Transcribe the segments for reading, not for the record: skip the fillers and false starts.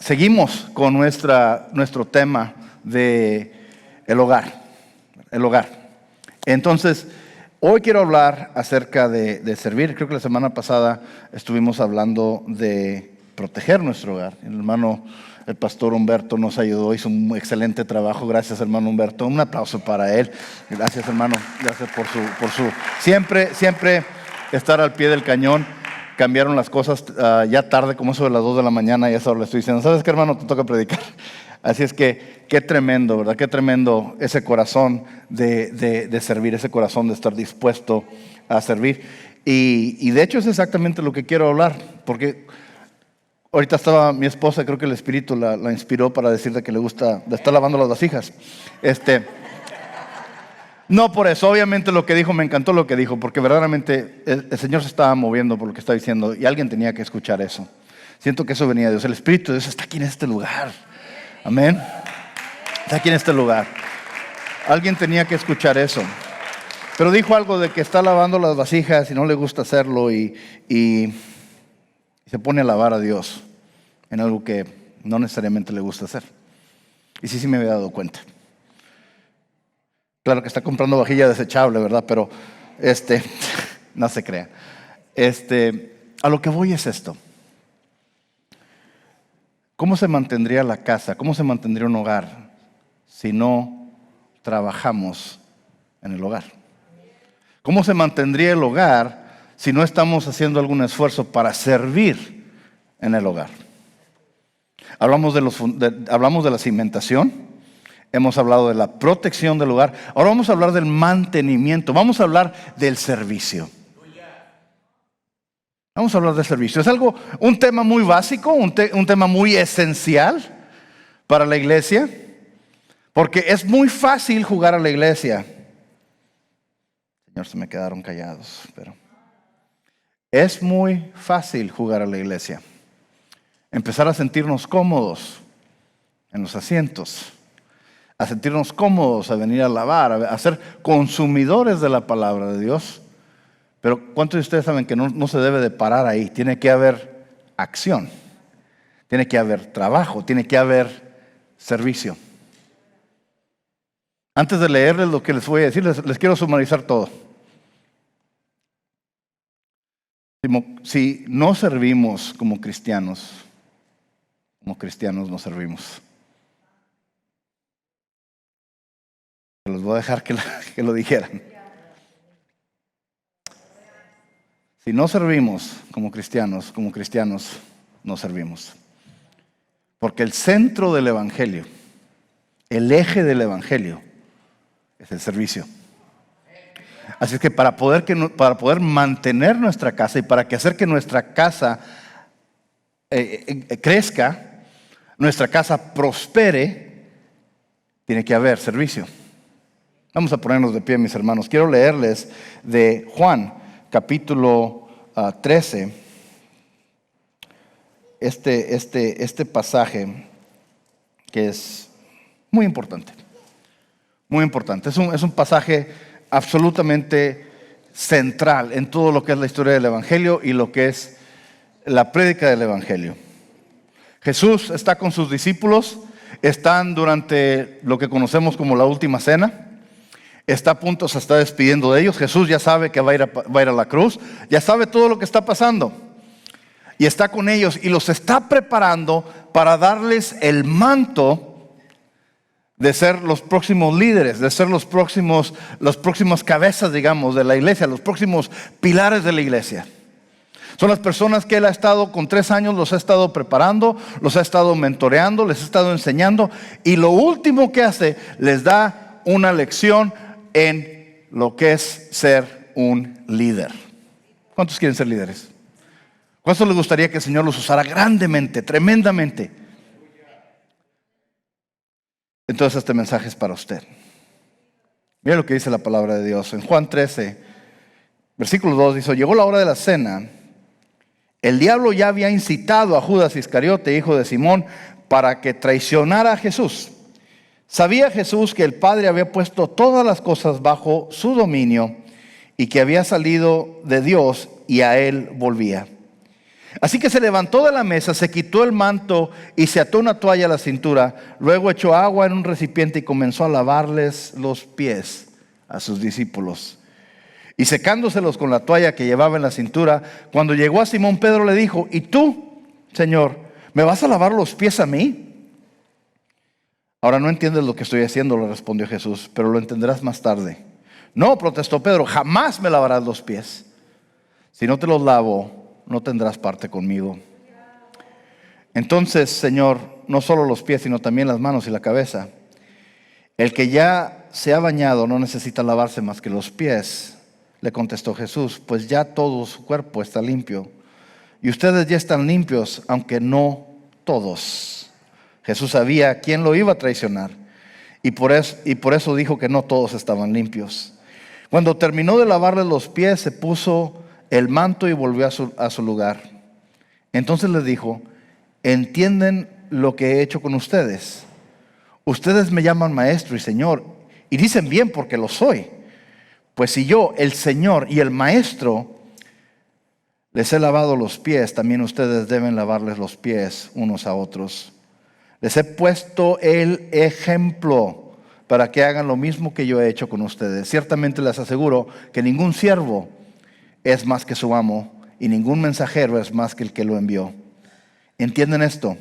Seguimos con nuestro tema de el hogar. Entonces, hoy quiero hablar acerca de servir. Creo que la semana pasada estuvimos hablando de proteger nuestro hogar. El pastor Humberto nos ayudó, hizo un excelente trabajo. Gracias, hermano Humberto. Un aplauso para él. Gracias, hermano. Gracias por su siempre estar al pie del cañón. Cambiaron las cosas ya tarde, como eso de las 2 de la mañana, y a esa hora le estoy diciendo, ¿sabes qué, hermano? Te toca predicar. Así es que, qué tremendo, ¿verdad? Qué tremendo ese corazón de servir, ese corazón de estar dispuesto a servir. Y de hecho es exactamente lo que quiero hablar, porque ahorita estaba mi esposa, creo que el Espíritu la inspiró para decirle que le está lavando las vasijas. No por eso, obviamente lo que dijo, me encantó lo que dijo, porque verdaderamente el Señor se estaba moviendo por lo que está diciendo y alguien tenía que escuchar eso. Siento que eso venía de Dios. El Espíritu de Dios está aquí en este lugar. Amén. Está aquí en este lugar. Alguien tenía que escuchar eso. Pero dijo algo de que está lavando las vasijas y no le gusta hacerlo y se pone a alabar a Dios en algo que no necesariamente le gusta hacer. Y sí me había dado cuenta. Claro que está comprando vajilla desechable, ¿verdad? Pero no se crea. A lo que voy es esto. ¿Cómo se mantendría la casa? ¿Cómo se mantendría un hogar si no trabajamos en el hogar? ¿Cómo se mantendría el hogar si no estamos haciendo algún esfuerzo para servir en el hogar? Hablamos de la cimentación. Hemos hablado de la protección del hogar. Ahora vamos a hablar del mantenimiento. Vamos a hablar del servicio. Vamos a hablar del servicio. Es un tema muy básico, un tema muy esencial para la iglesia. Porque es muy fácil jugar a la iglesia. Señor, se me quedaron callados. Pero es muy fácil jugar a la iglesia. Empezar a sentirnos cómodos en los asientos. A sentirnos cómodos, a venir a alabar, a ser consumidores de la palabra de Dios. Pero ¿cuántos de ustedes saben que no se debe de parar ahí? Tiene que haber acción, tiene que haber trabajo, tiene que haber servicio. Antes de leerles lo que les voy a decir, les quiero sumarizar todo. Si no servimos como cristianos no servimos. Les voy a dejar que lo dijeran. Si no servimos como cristianos no servimos. Porque el centro del evangelio, el eje del evangelio, es el servicio. Así es que para poder mantener nuestra casa y para hacer que nuestra casa crezca, nuestra casa prospere, tiene que haber servicio. Vamos a ponernos de pie, mis hermanos. Quiero leerles de Juan, capítulo 13. Este pasaje que es muy importante. Muy importante. Es un pasaje absolutamente central en todo lo que es la historia del Evangelio y lo que es la prédica del Evangelio. Jesús está con sus discípulos. Están durante lo que conocemos como la última cena. Está a punto, se está despidiendo de ellos. Jesús ya sabe que va a ir a la cruz. Ya sabe todo lo que está pasando. Y está con ellos y los está preparando para darles el manto de ser los próximos líderes, de ser las próximas cabezas, digamos, de la iglesia, los próximos pilares de la iglesia. Son las personas que Él ha estado con 3 años, los ha estado preparando, los ha estado mentoreando, les ha estado enseñando. Y lo último que hace, les da una lección en lo que es ser un líder. ¿Cuántos quieren ser líderes? ¿Cuántos les gustaría que el Señor los usara grandemente, tremendamente? Entonces este mensaje es para usted. Mira lo que dice la palabra de Dios. En Juan 13, versículo 2 dice: llegó la hora de la cena. El diablo ya había incitado a Judas Iscariote, hijo de Simón, para que traicionara a Jesús. Sabía Jesús que el Padre había puesto todas las cosas bajo su dominio y que había salido de Dios y a Él volvía. Así que se levantó de la mesa, se quitó el manto y se ató una toalla a la cintura. Luego echó agua en un recipiente y comenzó a lavarles los pies a sus discípulos. Y secándoselos con la toalla que llevaba en la cintura, cuando llegó a Simón, Pedro le dijo: ¿y tú, Señor, me vas a lavar los pies a mí? Ahora no entiendes lo que estoy haciendo, le respondió Jesús, pero lo entenderás más tarde. No, protestó Pedro, jamás me lavarás los pies. Si no te los lavo, no tendrás parte conmigo. Entonces, Señor, no solo los pies, sino también las manos y la cabeza. El que ya se ha bañado no necesita lavarse más que los pies, le contestó Jesús, pues ya todo su cuerpo está limpio. Y ustedes ya están limpios, aunque no todos. Jesús sabía quién lo iba a traicionar, y por eso dijo que no todos estaban limpios. Cuando terminó de lavarles los pies, se puso el manto y volvió a su lugar. Entonces les dijo: ¿entienden lo que he hecho con ustedes? Ustedes me llaman maestro y señor, y dicen bien porque lo soy. Pues si yo, el Señor y el Maestro, les he lavado los pies, también ustedes deben lavarles los pies unos a otros. Les he puesto el ejemplo para que hagan lo mismo que yo he hecho con ustedes. Ciertamente les aseguro que ningún siervo es más que su amo, y ningún mensajero es más que el que lo envió. ¿Entienden esto?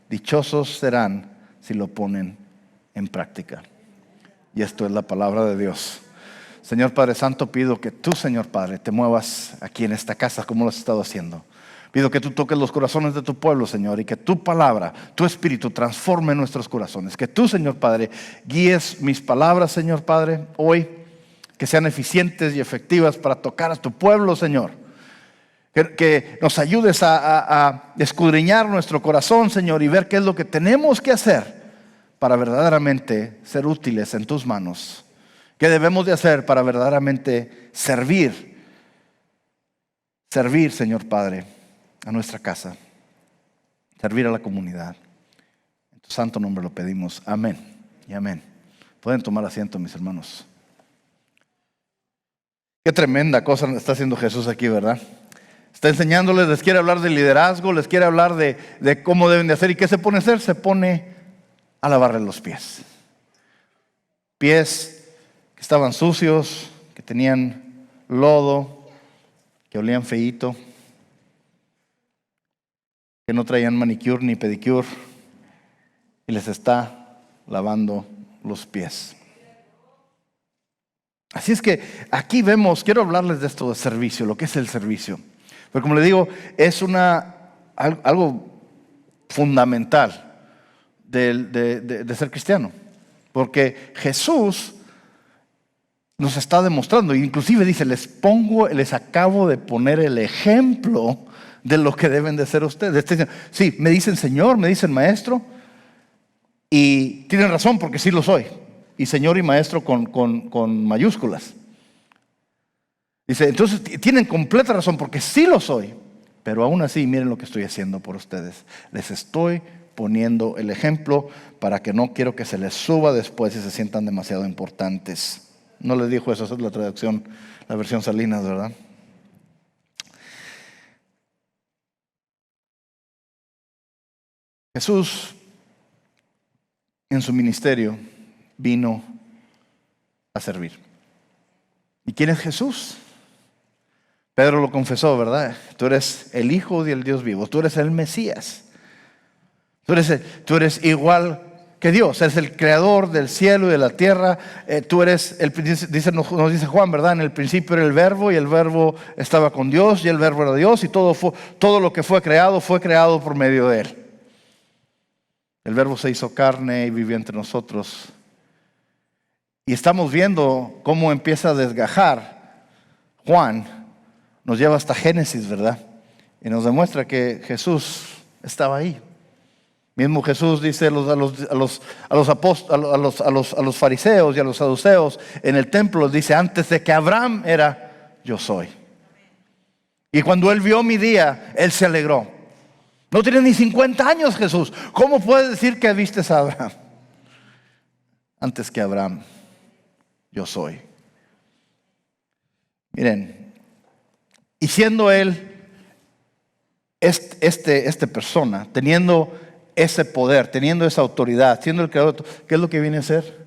Dichosos serán si lo ponen en práctica. Y esto es la palabra de Dios. Señor Padre Santo, pido que tú, Señor Padre, te muevas aquí en esta casa como lo has estado haciendo. Pido que tú toques los corazones de tu pueblo, Señor, y que tu palabra, tu espíritu transforme nuestros corazones. Que tú, Señor Padre, guíes mis palabras, Señor Padre, hoy, que sean eficientes y efectivas para tocar a tu pueblo, Señor. Que nos ayudes a escudriñar nuestro corazón, Señor, y ver qué es lo que tenemos que hacer para verdaderamente ser útiles en tus manos. ¿Qué debemos de hacer para verdaderamente servir, Señor Padre, a nuestra casa, servir a la comunidad? En tu santo nombre lo pedimos. Amén y amén. Pueden tomar asiento, mis hermanos. Qué tremenda cosa está haciendo Jesús aquí, ¿verdad? Está enseñándoles, les quiere hablar de liderazgo, les quiere hablar de cómo deben de hacer. ¿Y qué se pone a hacer? Se pone a lavarles los pies. Pies que estaban sucios, que tenían lodo, que olían feíto, que no traían manicure ni pedicure, y les está lavando los pies. Así es que aquí vemos, quiero hablarles de esto de servicio, lo que es el servicio. Pero como le digo, es algo fundamental de ser cristiano. Porque Jesús nos está demostrando, inclusive dice, les acabo de poner el ejemplo de lo que deben de ser ustedes. Sí, me dicen Señor, me dicen Maestro, y tienen razón porque sí lo soy. Y Señor y Maestro con mayúsculas. Dice, entonces tienen completa razón porque sí lo soy, pero aún así miren lo que estoy haciendo por ustedes. Les estoy poniendo el ejemplo para que no quiero que se les suba después y se sientan demasiado importantes. No les dijo eso, esa es la traducción, la versión Salinas, ¿verdad? Jesús en su ministerio vino a servir. ¿Y quién es Jesús? Pedro lo confesó, ¿verdad? Tú eres el Hijo del Dios vivo, tú eres el Mesías. Tú eres igual que Dios, eres el creador del cielo y de la tierra. Tú eres, nos dice Juan, ¿verdad? En el principio era el verbo y el verbo estaba con Dios y el verbo era Dios y todo lo que fue creado por medio de él. El verbo se hizo carne y vivió entre nosotros. Y estamos viendo cómo empieza a desgajar Juan. Nos lleva hasta Génesis, ¿verdad? Y nos demuestra que Jesús estaba ahí. Mismo Jesús dice a los fariseos y a los saduceos en el templo, dice, antes de que Abraham era, yo soy. Y cuando él vio mi día, él se alegró. No tiene ni 50 años Jesús. ¿Cómo puede decir que viste a Abraham? Antes que Abraham, yo soy. Miren, y siendo él esta persona, teniendo ese poder, teniendo esa autoridad, siendo el creador, ¿qué es lo que viene a hacer?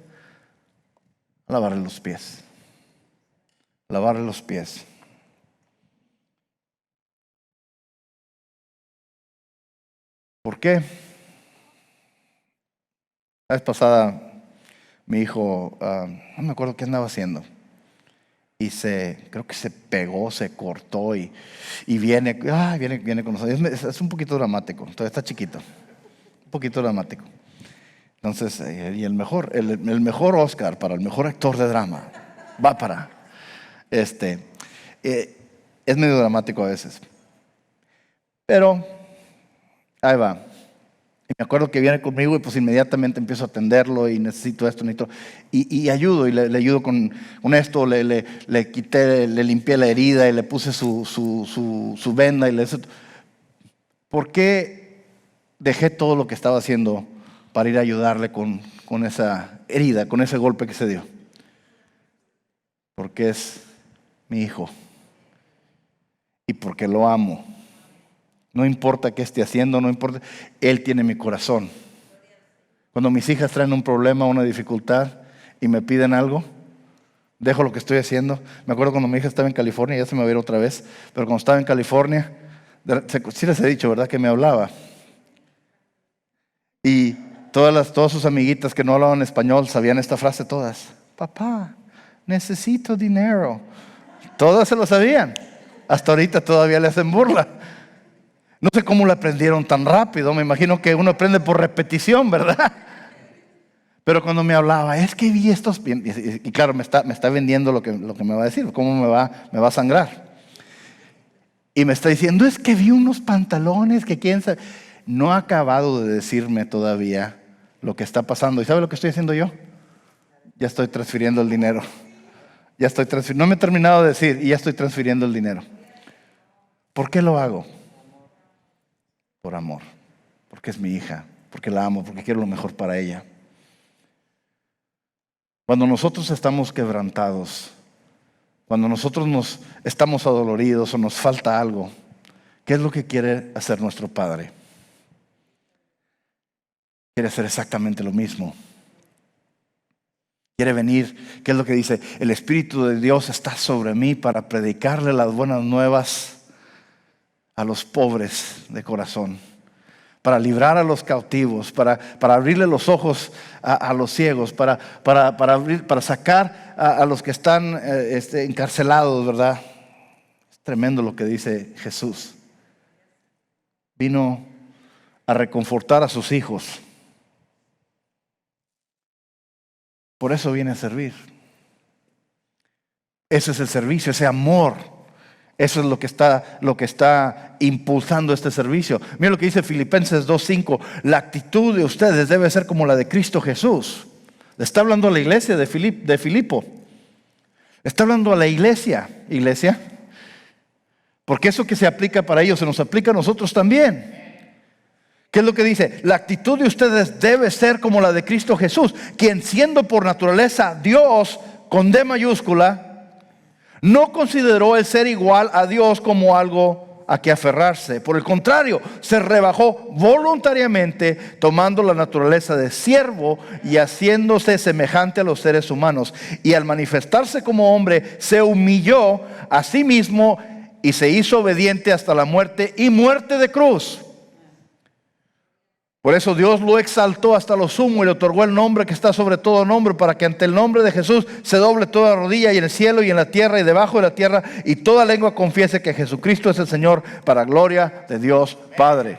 Lavarle los pies. Lavarle los pies. ¿Por qué? La vez pasada mi hijo, no me acuerdo qué andaba haciendo, y creo que se pegó, se cortó y viene con nosotros. Es un poquito dramático, todavía está chiquito, un poquito dramático. Entonces, y el mejor Oscar para el mejor actor de drama va para es medio dramático a veces, pero ahí va. Y me acuerdo que viene conmigo y pues inmediatamente empiezo a atenderlo y necesito esto, y ayudo, y le ayudo con esto, le quité, le limpié la herida y le puse su venda y ¿por qué dejé todo lo que estaba haciendo para ir a ayudarle con esa herida, con ese golpe que se dio? Porque es mi hijo y porque lo amo. No importa qué esté haciendo, no importa, Él tiene mi corazón. Cuando mis hijas traen un problema, una dificultad y me piden algo, dejo lo que estoy haciendo. Me acuerdo cuando mi hija estaba en California, ya se me va a ir otra vez, pero cuando estaba en California, sí les he dicho, ¿verdad? Que me hablaba. Y todas sus amiguitas que no hablaban español sabían esta frase todas. Papá, necesito dinero. Todas se lo sabían. Hasta ahorita todavía le hacen burla. No sé cómo lo aprendieron tan rápido. Me imagino que uno aprende por repetición, ¿verdad? Pero cuando me hablaba, es que vi estos... Y claro, me está vendiendo lo que me va a decir, cómo me va a sangrar. Y me está diciendo, es que vi unos pantalones que quién sabe. No ha acabado de decirme todavía lo que está pasando. ¿Y sabe lo que estoy haciendo yo? Ya estoy transfiriendo el dinero. No me he terminado de decir y ya estoy transfiriendo el dinero. ¿Por qué lo hago? Por amor, porque es mi hija, porque la amo, porque quiero lo mejor para ella. Cuando nosotros estamos quebrantados, cuando nosotros estamos adoloridos o nos falta algo, ¿qué es lo que quiere hacer nuestro Padre? Quiere hacer exactamente lo mismo. Quiere venir, ¿qué es lo que dice? El Espíritu de Dios está sobre mí para predicarle las buenas nuevas a los pobres de corazón, para librar a los cautivos, para abrirle los ojos a los ciegos, para sacar a los que están encarcelados, ¿verdad? Es tremendo lo que dice Jesús. Vino a reconfortar a sus hijos. Por eso viene a servir. Ese es el servicio, ese amor. Eso es lo que está impulsando este servicio. Mira lo que dice Filipenses 2:5. La actitud de ustedes debe ser como la de Cristo Jesús. Le está hablando a la iglesia de Filipo. Le está hablando a la iglesia. Porque eso que se aplica para ellos se nos aplica a nosotros también. ¿Qué es lo que dice? La actitud de ustedes debe ser como la de Cristo Jesús, quien siendo por naturaleza Dios con D mayúscula, no consideró el ser igual a Dios como algo a que aferrarse. Por el contrario, se rebajó voluntariamente, tomando la naturaleza de siervo y haciéndose semejante a los seres humanos. Y al manifestarse como hombre, se humilló a sí mismo y se hizo obediente hasta la muerte y muerte de cruz. Por eso Dios lo exaltó hasta lo sumo y le otorgó el nombre que está sobre todo nombre, para que ante el nombre de Jesús se doble toda rodilla, y en el cielo y en la tierra y debajo de la tierra, y toda lengua confiese que Jesucristo es el Señor, para gloria de Dios Padre.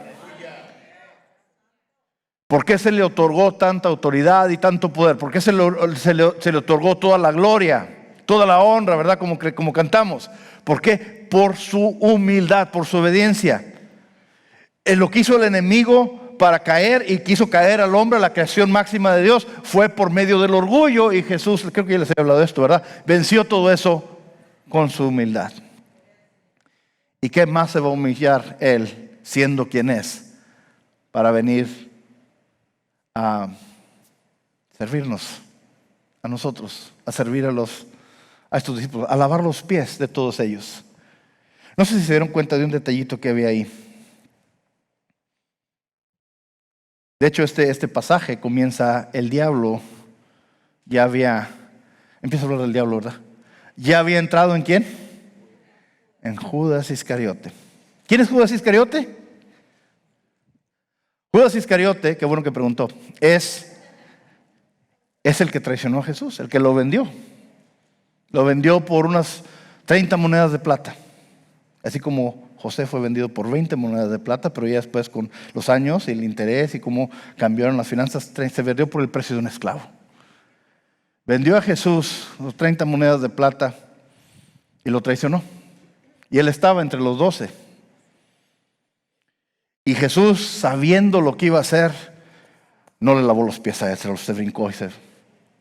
¿Por qué se le otorgó tanta autoridad y tanto poder? ¿Por qué se le otorgó toda la gloria, toda la honra, verdad? Como cantamos. ¿Por qué? Por su humildad, por su obediencia. En lo que hizo el enemigo para caer, y quiso caer al hombre, la creación máxima de Dios, fue por medio del orgullo. Y Jesús, creo que ya les he hablado de esto, ¿verdad? Venció todo eso con su humildad. ¿Y qué más se va a humillar Él, siendo quien es, para venir a servirnos a nosotros, a servir a estos discípulos, a lavar los pies de todos ellos? No sé si se dieron cuenta de un detallito que había ahí. De hecho, este pasaje comienza, el diablo empieza a hablar del diablo, ¿verdad? Ya había entrado ¿en quién? En Judas Iscariote. ¿Quién es Judas Iscariote? Judas Iscariote, qué bueno que preguntó, es el que traicionó a Jesús, el que lo vendió. Lo vendió por unas 30 monedas de plata. Así como José fue vendido por 20 monedas de plata, pero ya después con los años y el interés y cómo cambiaron las finanzas, se vendió por el precio de un esclavo. Vendió a Jesús los 30 monedas de plata y lo traicionó. Y él estaba entre los 12. Y Jesús, sabiendo lo que iba a hacer, no le lavó los pies a él, se brincó y se...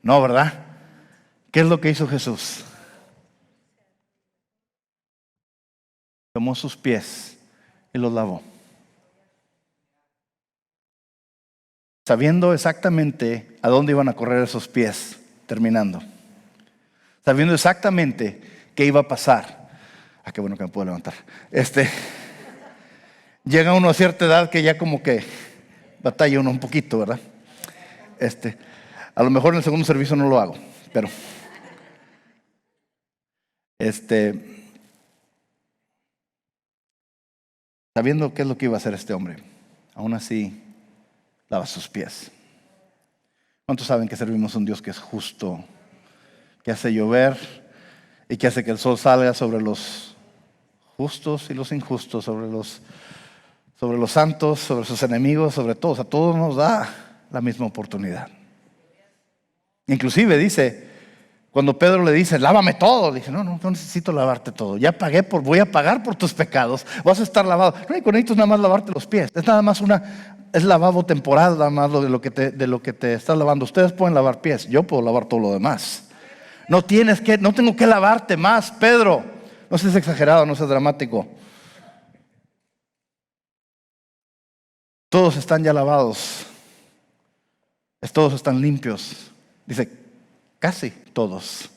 No, ¿verdad? ¿Qué es lo que hizo Jesús? Tomó sus pies y los lavó. Sabiendo exactamente a dónde iban a correr esos pies, terminando. Sabiendo exactamente qué iba a pasar. Ah, qué bueno que me puedo levantar. Llega uno a cierta edad que ya como que batalla uno un poquito, ¿verdad? A lo mejor en el segundo servicio no lo hago, pero sabiendo qué es lo que iba a hacer este hombre, aún así lava sus pies. ¿Cuántos saben que servimos a un Dios que es justo, que hace llover y que hace que el sol salga sobre los justos y los injustos, sobre los santos, sobre sus enemigos, sobre todos? A todos nos da la misma oportunidad. Inclusive dice, cuando Pedro le dice, lávame todo, dice, no necesito lavarte todo. Ya voy a pagar por tus pecados. Vas a estar lavado. No necesitas nada más lavarte los pies. Es nada más es lavado temporal, nada más de lo que te estás lavando. Ustedes pueden lavar pies, yo puedo lavar todo lo demás. No tengo que lavarte más, Pedro. No seas exagerado, no seas dramático. Todos están ya lavados. Todos están limpios. Dice, casi todos.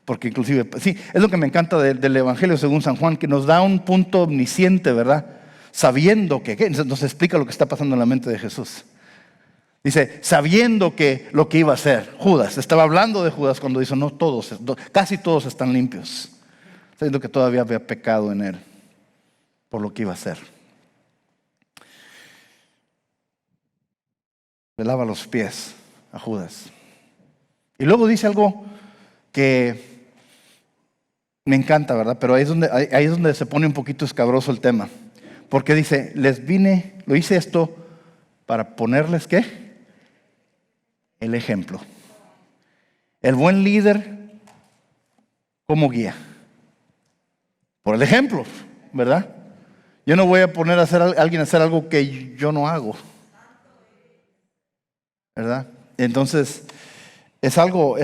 Porque inclusive, sí, es lo que me encanta del Evangelio según San Juan, que nos da un punto omnisciente, ¿verdad? Sabiendo que, nos explica lo que está pasando en la mente de Jesús. Dice, sabiendo que lo que iba a hacer, Judas, estaba hablando de Judas cuando dice, casi todos están limpios. Sabiendo que todavía había pecado en él por lo que iba a hacer. Le lava los pies a Judas. Y luego dice algo que me encanta, ¿verdad? Pero ahí es donde se pone un poquito escabroso el tema. Porque dice, lo hice esto para ponerles, ¿qué? El ejemplo. El buen líder, ¿cómo guía? Por el ejemplo, ¿verdad? Yo no voy a poner a alguien a hacer algo que yo no hago, ¿verdad? Entonces, es algo,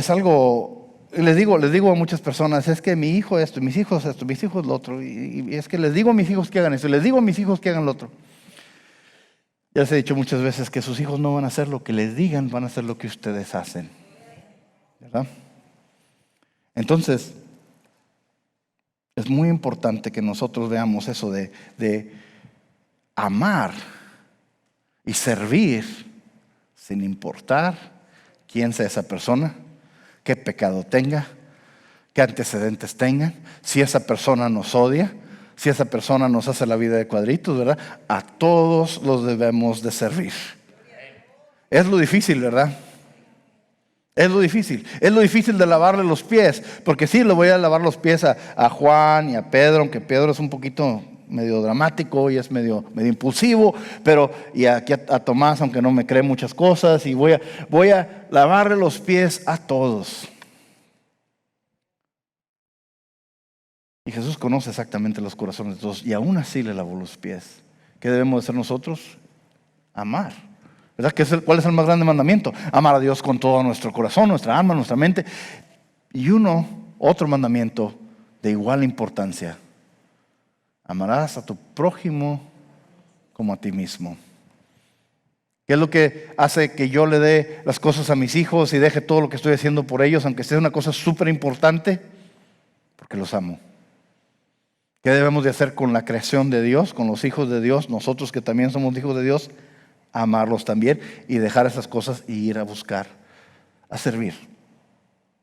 les digo a muchas personas, es que mi hijo esto, mis hijos esto, mis hijos lo otro, y es que les digo a mis hijos que hagan esto, les digo a mis hijos que hagan lo otro. Ya les he dicho muchas veces que sus hijos no van a hacer lo que les digan, van a hacer lo que ustedes hacen, ¿verdad? Entonces, es muy importante que nosotros veamos eso de amar y servir sin importar quién sea esa persona, qué pecado tenga, qué antecedentes tengan, si esa persona nos odia, si esa persona nos hace la vida de cuadritos, ¿verdad? A todos los debemos de servir. Es lo difícil, ¿verdad? Es lo difícil de lavarle los pies, porque sí, le voy a lavar los pies a Juan y a Pedro, aunque Pedro es un poquito medio dramático y es medio impulsivo, y aquí a Tomás, aunque no me cree muchas cosas, y voy a lavarle los pies a todos. Y Jesús conoce exactamente los corazones de todos, y aún así le lavó los pies. ¿Qué debemos hacer nosotros? Amar. ¿Verdad? ¿Cuál es el más grande mandamiento? Amar a Dios con todo nuestro corazón, nuestra alma, nuestra mente. Y otro mandamiento de igual importancia. Amarás a tu prójimo como a ti mismo. ¿Qué es lo que hace que yo le dé las cosas a mis hijos y deje todo lo que estoy haciendo por ellos, aunque sea una cosa súper importante? Porque los amo. ¿Qué debemos de hacer con la creación de Dios, con los hijos de Dios, nosotros que también somos hijos de Dios? a amarlos también y dejar esas cosas y ir a buscar, a servir,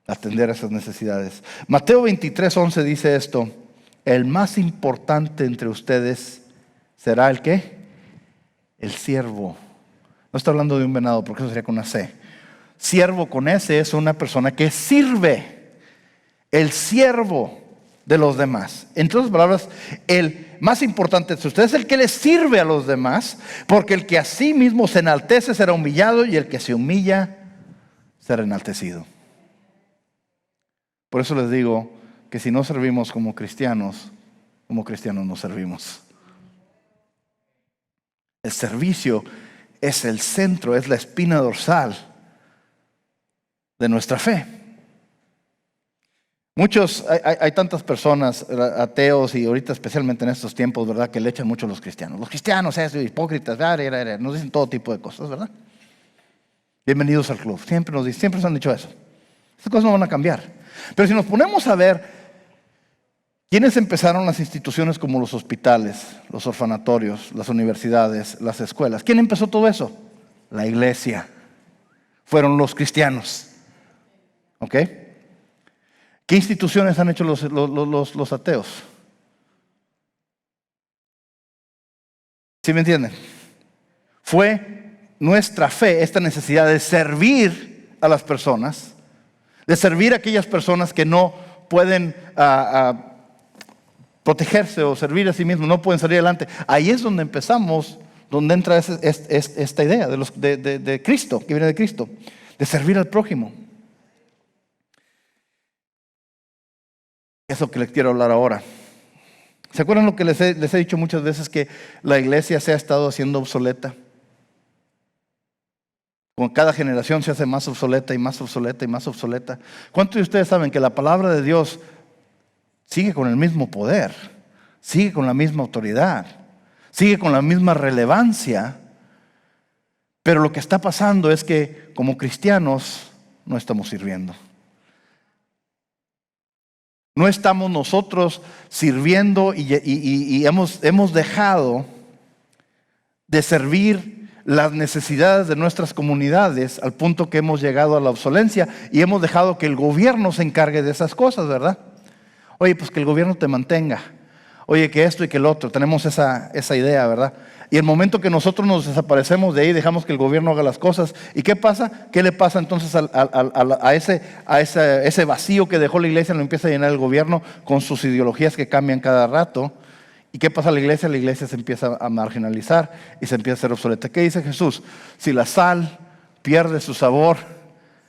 a atender esas necesidades. Mateo 23:11 dice esto: el más importante entre ustedes será el ¿qué? El siervo. No está hablando de un venado, porque eso sería con una C. Siervo con S es una persona que sirve. El siervo de los demás. En otras palabras, el más importante de ustedes es el que le sirve a los demás, porque el que a sí mismo se enaltece será humillado, y el que se humilla será enaltecido. Por eso les digo que si no servimos como cristianos no servimos. El servicio es el centro, es la espina dorsal de nuestra fe. Hay tantas personas, ateos, y ahorita especialmente en estos tiempos, ¿verdad?, que le echan mucho a los cristianos. Los cristianos, hipócritas, nos dicen todo tipo de cosas, ¿verdad? Bienvenidos al club. Siempre nos han dicho eso. Estas cosas no van a cambiar. Pero si nos ponemos a ver quiénes empezaron las instituciones como los hospitales, los orfanatorios, las universidades, las escuelas, ¿quién empezó todo eso? La iglesia. Fueron los cristianos. ¿Ok? ¿Qué instituciones han hecho los ateos? ¿Sí me entienden? Fue nuestra fe, esta necesidad de servir a las personas, de servir a aquellas personas que no pueden protegerse o servir a sí mismos, no pueden salir adelante. Ahí es donde empezamos, donde entra esta idea de Cristo, que viene de Cristo, de servir al prójimo. Eso que les quiero hablar ahora. ¿Se acuerdan lo que les he dicho muchas veces? Que la iglesia se ha estado haciendo obsoleta. Con cada generación se hace más obsoleta y más obsoleta y más obsoleta. ¿Cuántos de ustedes saben que la palabra de Dios sigue con el mismo poder, sigue con la misma autoridad, sigue con la misma relevancia? Pero lo que está pasando es que como cristianos no estamos sirviendo. No estamos nosotros sirviendo y hemos dejado de servir las necesidades de nuestras comunidades al punto que hemos llegado a la obsolencia y hemos dejado que el gobierno se encargue de esas cosas, ¿verdad? Oye, pues que el gobierno te mantenga. Oye, que esto y que el otro. Tenemos esa idea, ¿verdad? Y el momento que nosotros nos desaparecemos de ahí, dejamos que el gobierno haga las cosas. ¿Y qué pasa? ¿Qué le pasa entonces a ese vacío que dejó la iglesia? Lo empieza a llenar el gobierno con sus ideologías que cambian cada rato. ¿Y qué pasa a la iglesia? La iglesia se empieza a marginalizar y se empieza a ser obsoleta. ¿Qué dice Jesús? Si la sal pierde su sabor,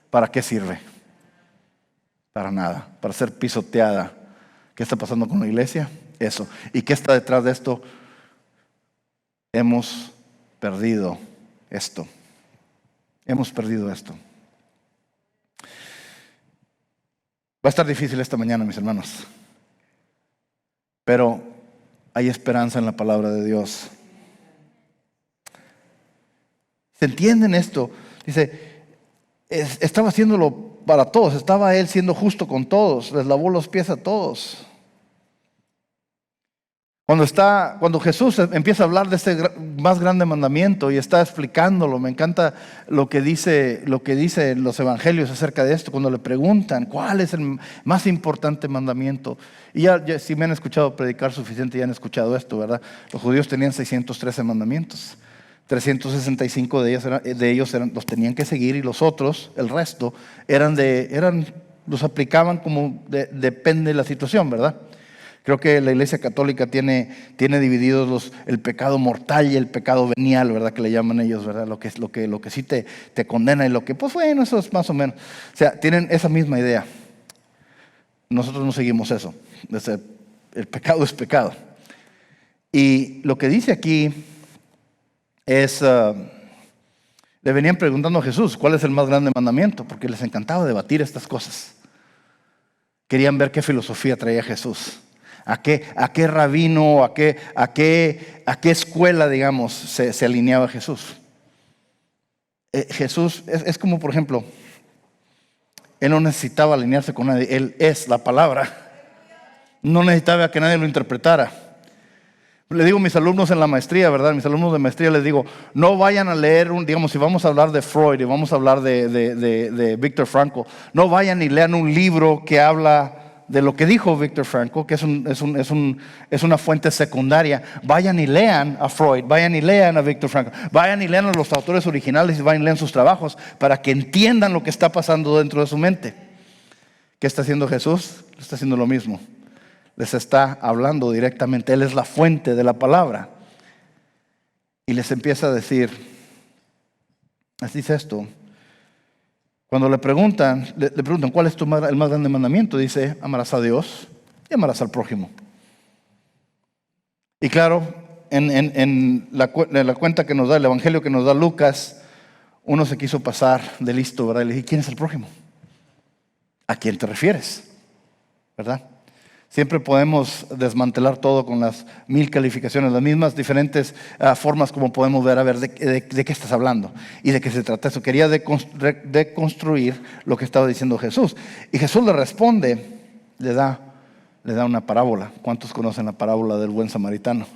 ¿para qué sirve? Para nada, para ser pisoteada. ¿Qué está pasando con la iglesia? Eso. ¿Y qué está detrás de esto? Hemos perdido esto. Hemos perdido esto. Va a estar difícil esta mañana, mis hermanos. Pero hay esperanza en la palabra de Dios. ¿Se entienden esto? Dice, estaba haciéndolo para todos. Estaba Él siendo justo con todos. Les lavó los pies a todos. Cuando Jesús empieza a hablar de este más grande mandamiento y está explicándolo, me encanta lo que dice en los evangelios acerca de esto. Cuando le preguntan cuál es el más importante mandamiento, y ya si me han escuchado predicar suficiente, ya han escuchado esto, ¿verdad? Los judíos tenían 613 mandamientos, 365 de ellos los tenían que seguir, y los otros, el resto, los aplicaban como depende de la situación, ¿verdad? Creo que la Iglesia Católica tiene divididos el pecado mortal y el pecado venial, ¿verdad? Que le llaman ellos, ¿verdad? Lo que sí te condena y lo que, pues bueno, eso es más o menos. O sea, tienen esa misma idea. Nosotros no seguimos eso. El pecado es pecado. Y lo que dice aquí es, le venían preguntando a Jesús, ¿cuál es el más grande mandamiento? Porque les encantaba debatir estas cosas. Querían ver qué filosofía traía Jesús. ¿A qué rabino, a qué escuela, digamos, se alineaba Jesús? Jesús es como, por ejemplo, Él no necesitaba alinearse con nadie. Él es la palabra. No necesitaba que nadie lo interpretara. Le digo a mis alumnos en la maestría, ¿verdad? Mis alumnos de maestría les digo, no vayan a leer, digamos, si vamos a hablar de Freud y vamos a hablar de Viktor Frankl, no vayan y lean un libro que habla de lo que dijo Viktor Frankl, que es una fuente secundaria. Vayan y lean a Freud, vayan y lean a Viktor Frankl, vayan y lean a los autores originales y vayan y lean sus trabajos para que entiendan lo que está pasando dentro de su mente. ¿Qué está haciendo Jesús? Está haciendo lo mismo. Les está hablando directamente. Él es la fuente de la palabra. Y les empieza a decir, así es esto. Cuando le preguntan ¿cuál es el más grande mandamiento? Dice, amarás a Dios y amarás al prójimo. Y claro, en la cuenta que nos da, el evangelio que nos da Lucas, uno se quiso pasar de listo, ¿verdad? Y le dije, ¿quién es el prójimo? ¿A quién te refieres? ¿Verdad? Siempre podemos desmantelar todo con las 1000 calificaciones, las mismas diferentes formas como podemos ver, a ver, de qué estás hablando y de qué se trata eso. Quería deconstruir lo que estaba diciendo Jesús. Y Jesús le responde, le da una parábola. ¿Cuántos conocen la parábola del buen samaritano?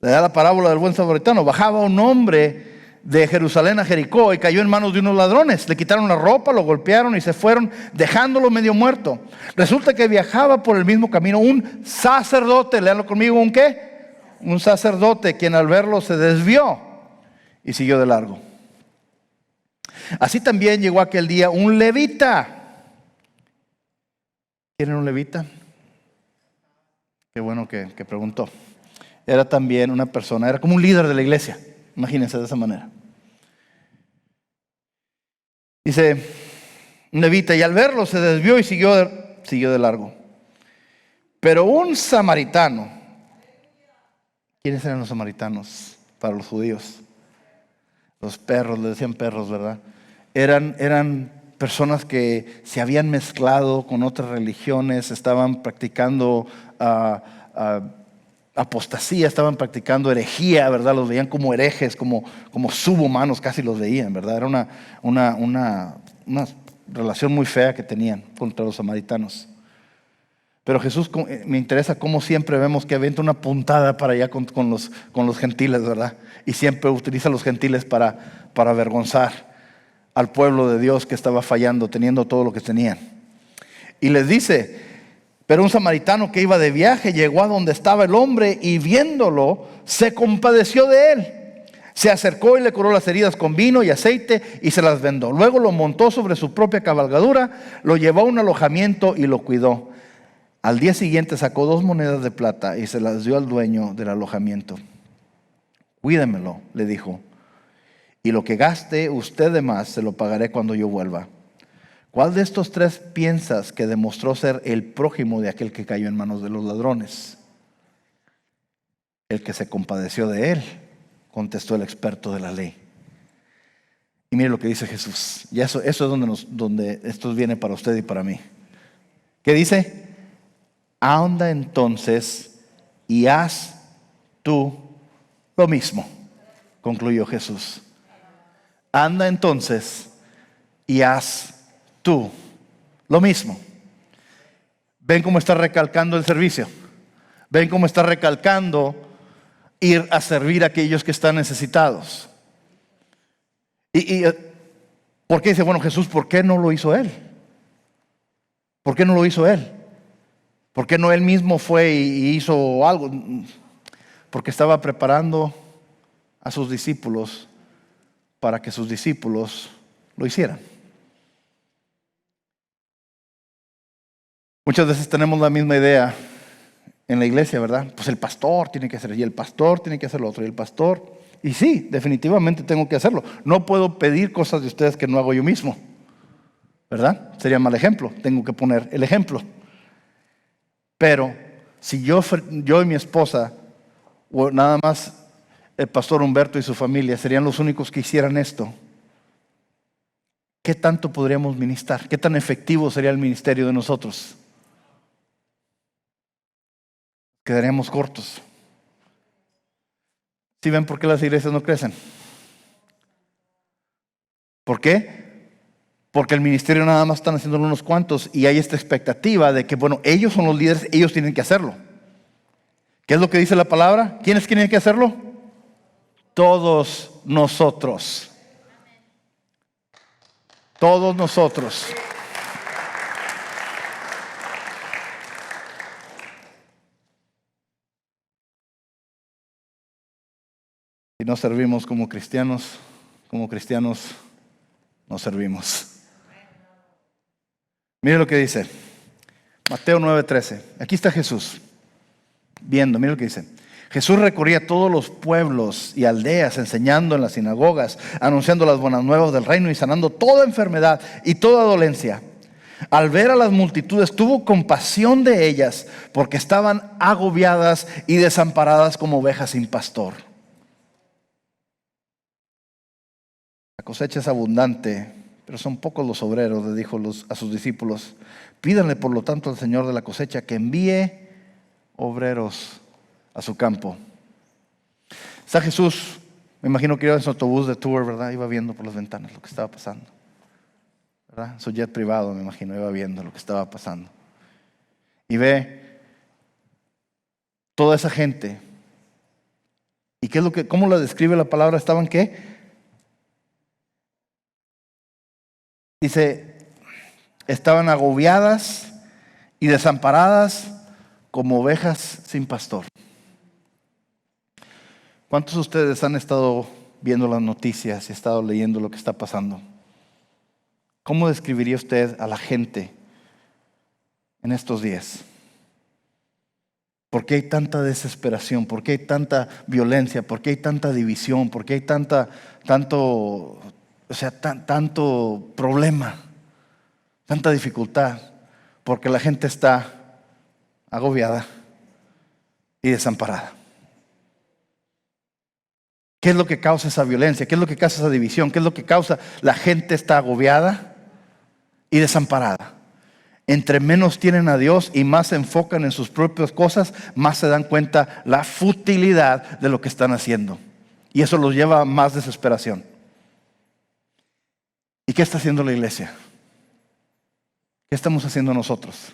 Le da la parábola del buen samaritano. Bajaba un hombre de Jerusalén a Jericó y cayó en manos de unos ladrones. Le quitaron la ropa, lo golpearon y se fueron dejándolo medio muerto. Resulta que viajaba por el mismo camino un sacerdote, léanlo conmigo, ¿un qué? Un sacerdote, quien al verlo se desvió y siguió de largo. Así también llegó aquel día un levita. ¿Quién era un levita? Qué bueno que preguntó. Era también una persona, era como un líder de la iglesia. Imagínense de esa manera. Dice, un levita, y al verlo se desvió y siguió de largo. Pero un samaritano, ¿quiénes eran los samaritanos para los judíos? Los perros, le decían perros, ¿verdad? Eran personas que se habían mezclado con otras religiones, estaban practicando apostasía, estaban practicando herejía, ¿verdad? Los veían como herejes, como subhumanos, casi los veían, ¿verdad? Era una relación muy fea que tenían contra los samaritanos. Pero Jesús, me interesa cómo siempre vemos que avienta una puntada para allá con los gentiles, ¿verdad? Y siempre utiliza a los gentiles para avergonzar al pueblo de Dios que estaba fallando, teniendo todo lo que tenían. Y les dice, pero un samaritano que iba de viaje llegó a donde estaba el hombre y viéndolo se compadeció de él. Se acercó y le curó las heridas con vino y aceite y se las vendó. Luego lo montó sobre su propia cabalgadura, lo llevó a un alojamiento y lo cuidó. Al día siguiente sacó 2 monedas de plata y se las dio al dueño del alojamiento. Cuídemelo, le dijo, y lo que gaste usted de más se lo pagaré cuando yo vuelva. ¿Cuál de estos 3 piensas que demostró ser el prójimo de aquel que cayó en manos de los ladrones? El que se compadeció de él, contestó el experto de la ley. Y mire lo que dice Jesús. Y eso es donde esto viene para usted y para mí. ¿Qué dice? Anda entonces y haz tú lo mismo, concluyó Jesús. Anda entonces y haz tú lo mismo. ¿Ven cómo está recalcando el servicio? ¿Ven cómo está recalcando ir a servir a aquellos que están necesitados? ¿Por qué dice, bueno, Jesús, ¿por qué no lo hizo él? ¿Por qué no lo hizo él? ¿Por qué no él mismo fue y hizo algo? Porque estaba preparando a sus discípulos para que sus discípulos lo hicieran. Muchas veces tenemos la misma idea en la iglesia, ¿verdad? Pues el pastor tiene que hacer, y el pastor tiene que hacer lo otro, y el pastor. Y sí, definitivamente tengo que hacerlo. No puedo pedir cosas de ustedes que no hago yo mismo, ¿verdad? Sería mal ejemplo. Tengo que poner el ejemplo. Pero si yo y mi esposa, o nada más el pastor Humberto y su familia, serían los únicos que hicieran esto, ¿qué tanto podríamos ministrar? ¿Qué tan efectivo sería el ministerio de nosotros? Quedaríamos cortos. ¿Sí ven por qué las iglesias no crecen? ¿Por qué? Porque el ministerio nada más están haciendo unos cuantos y hay esta expectativa de que, bueno, ellos son los líderes, ellos tienen que hacerlo. ¿Qué es lo que dice la palabra? ¿Quiénes tienen que hacerlo? Todos nosotros. Todos nosotros. Si no servimos como cristianos no servimos. Mire lo que dice Mateo 9:13. Aquí está Jesús viendo, mire lo que dice. Jesús recorría todos los pueblos y aldeas, enseñando en las sinagogas, anunciando las buenas nuevas del reino y sanando toda enfermedad y toda dolencia. Al ver a las multitudes, tuvo compasión de ellas, porque estaban agobiadas y desamparadas como ovejas sin pastor. La cosecha es abundante, pero son pocos los obreros, le dijo a sus discípulos. Pídanle por lo tanto al Señor de la cosecha que envíe obreros a su campo. Está Jesús, me imagino que iba en su autobús de tour, ¿verdad? Iba viendo por las ventanas lo que estaba pasando, ¿verdad? Su jet privado, me imagino, iba viendo lo que estaba pasando. Y ve toda esa gente. ¿Y qué es cómo la describe la palabra? ¿Estaban qué? Dice, estaban agobiadas y desamparadas como ovejas sin pastor. ¿Cuántos de ustedes han estado viendo las noticias y estado leyendo lo que está pasando? ¿Cómo describiría usted a la gente en estos días? ¿Por qué hay tanta desesperación? ¿Por qué hay tanta violencia? ¿Por qué hay tanta división? ¿Por qué hay tanto problema? Tanta dificultad. Porque la gente está agobiada y desamparada. ¿Qué es lo que causa esa violencia? ¿Qué es lo que causa esa división? ¿Qué es lo que causa? La gente está agobiada y desamparada. Entre menos tienen a Dios y más se enfocan en sus propias cosas, más se dan cuenta la futilidad de lo que están haciendo. Y eso los lleva a más desesperación. ¿Y qué está haciendo la iglesia? ¿Qué estamos haciendo nosotros?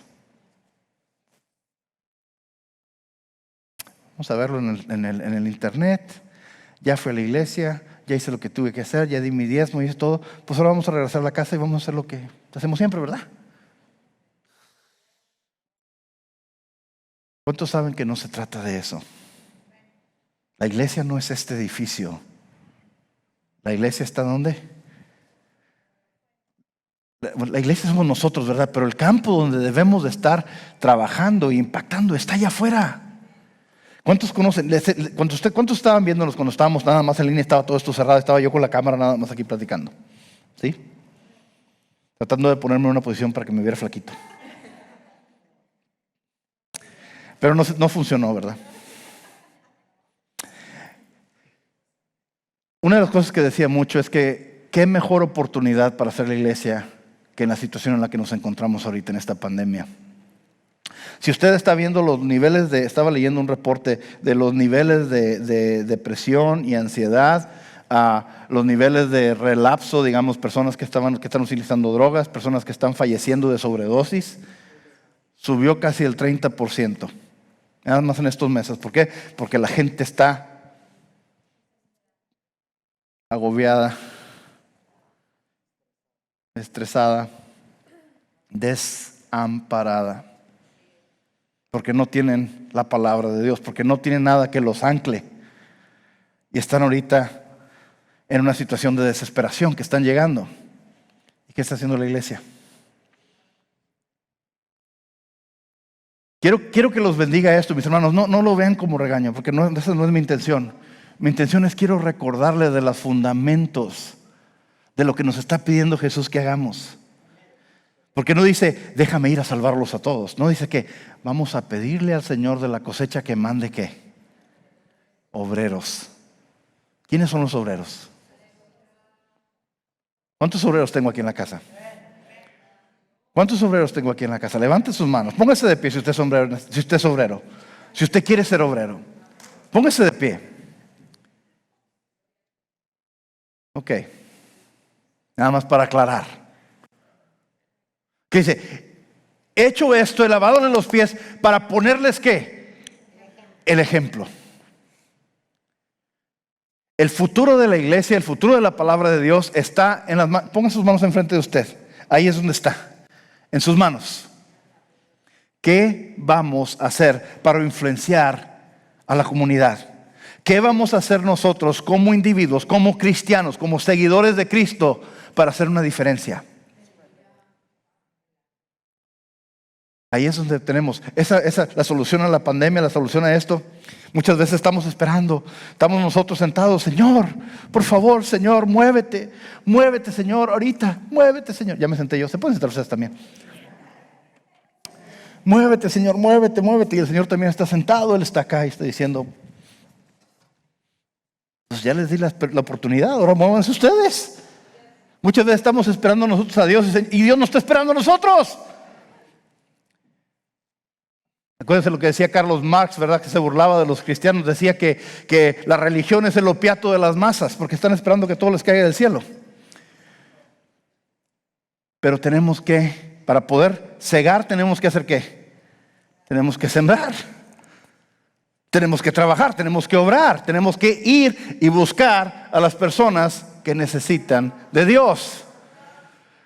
Vamos a verlo en el internet. Ya fui a la iglesia, ya hice lo que tuve que hacer, ya di mi diezmo, hice todo. Pues ahora vamos a regresar a la casa y vamos a hacer lo que hacemos siempre, ¿verdad? ¿Cuántos saben que no se trata de eso? La iglesia no es este edificio. ¿La iglesia está dónde? La iglesia somos nosotros, ¿verdad? Pero el campo donde debemos de estar trabajando e impactando está allá afuera. ¿Cuántos conocen? ¿Cuántos estaban viéndonos cuando estábamos nada más en línea? Estaba todo esto cerrado, estaba yo con la cámara nada más aquí platicando. ¿Sí? Tratando de ponerme en una posición para que me viera flaquito. Pero no funcionó, ¿verdad? Una de las cosas que decía mucho es que qué mejor oportunidad para hacer la iglesia que en la situación en la que nos encontramos ahorita en esta pandemia. Si usted está viendo los niveles estaba leyendo un reporte de los niveles de depresión y ansiedad, los niveles de relapso, digamos, personas que están utilizando drogas, personas que están falleciendo de sobredosis, subió casi el 30%. Nada más en estos meses. ¿Por qué? Porque la gente está agobiada, estresada, desamparada. Porque no tienen la palabra de Dios, porque no tienen nada que los ancle. Y están ahorita en una situación de desesperación que están llegando. ¿Y qué está haciendo la iglesia? Quiero que los bendiga esto, mis hermanos. No lo vean como regaño, porque esa no es mi intención. Mi intención es quiero recordarles de los fundamentos de lo que nos está pidiendo Jesús que hagamos. Porque no dice, déjame ir a salvarlos a todos. No dice que vamos a pedirle al Señor de la cosecha que mande ¿qué? Obreros. ¿Quiénes son los obreros? ¿Cuántos obreros tengo aquí en la casa? ¿Cuántos obreros tengo aquí en la casa? Levante sus manos. Póngase de pie si usted es obrero. Si usted quiere ser obrero. Póngase de pie. Ok. Nada más para aclarar. Que dice, he hecho esto, he lavado los pies para ponerles ¿qué? el ejemplo. El futuro de la iglesia, el futuro de la palabra de Dios está en las manos. Ponga sus manos enfrente de usted. Ahí es donde está, en sus manos. ¿Qué vamos a hacer para influenciar a la comunidad? ¿Qué vamos a hacer nosotros como individuos, como cristianos, como seguidores de Cristo para hacer una diferencia? Ahí es donde tenemos la solución a la pandemia, la solución a esto. Muchas veces estamos esperando, estamos nosotros sentados, Señor, por favor, Señor, muévete, Señor, ahorita, muévete, Señor. Ya me senté yo, se pueden sentar ustedes también. Muévete, Señor, muévete. Y el Señor también está sentado, Él está acá y está diciendo, pues ya les di la oportunidad, ahora muévanse ustedes. Muchas veces estamos esperando nosotros a Dios y Dios nos está esperando a nosotros. Acuérdense lo que decía Carlos Marx, ¿verdad? Que se burlaba de los cristianos. Decía que la religión es el opiato de las masas, porque están esperando que todo les caiga del cielo. Pero tenemos que, para poder cegar, tenemos que hacer ¿qué? Tenemos que sembrar. Tenemos que trabajar, tenemos que obrar, tenemos que ir y buscar a las personas que necesitan de Dios.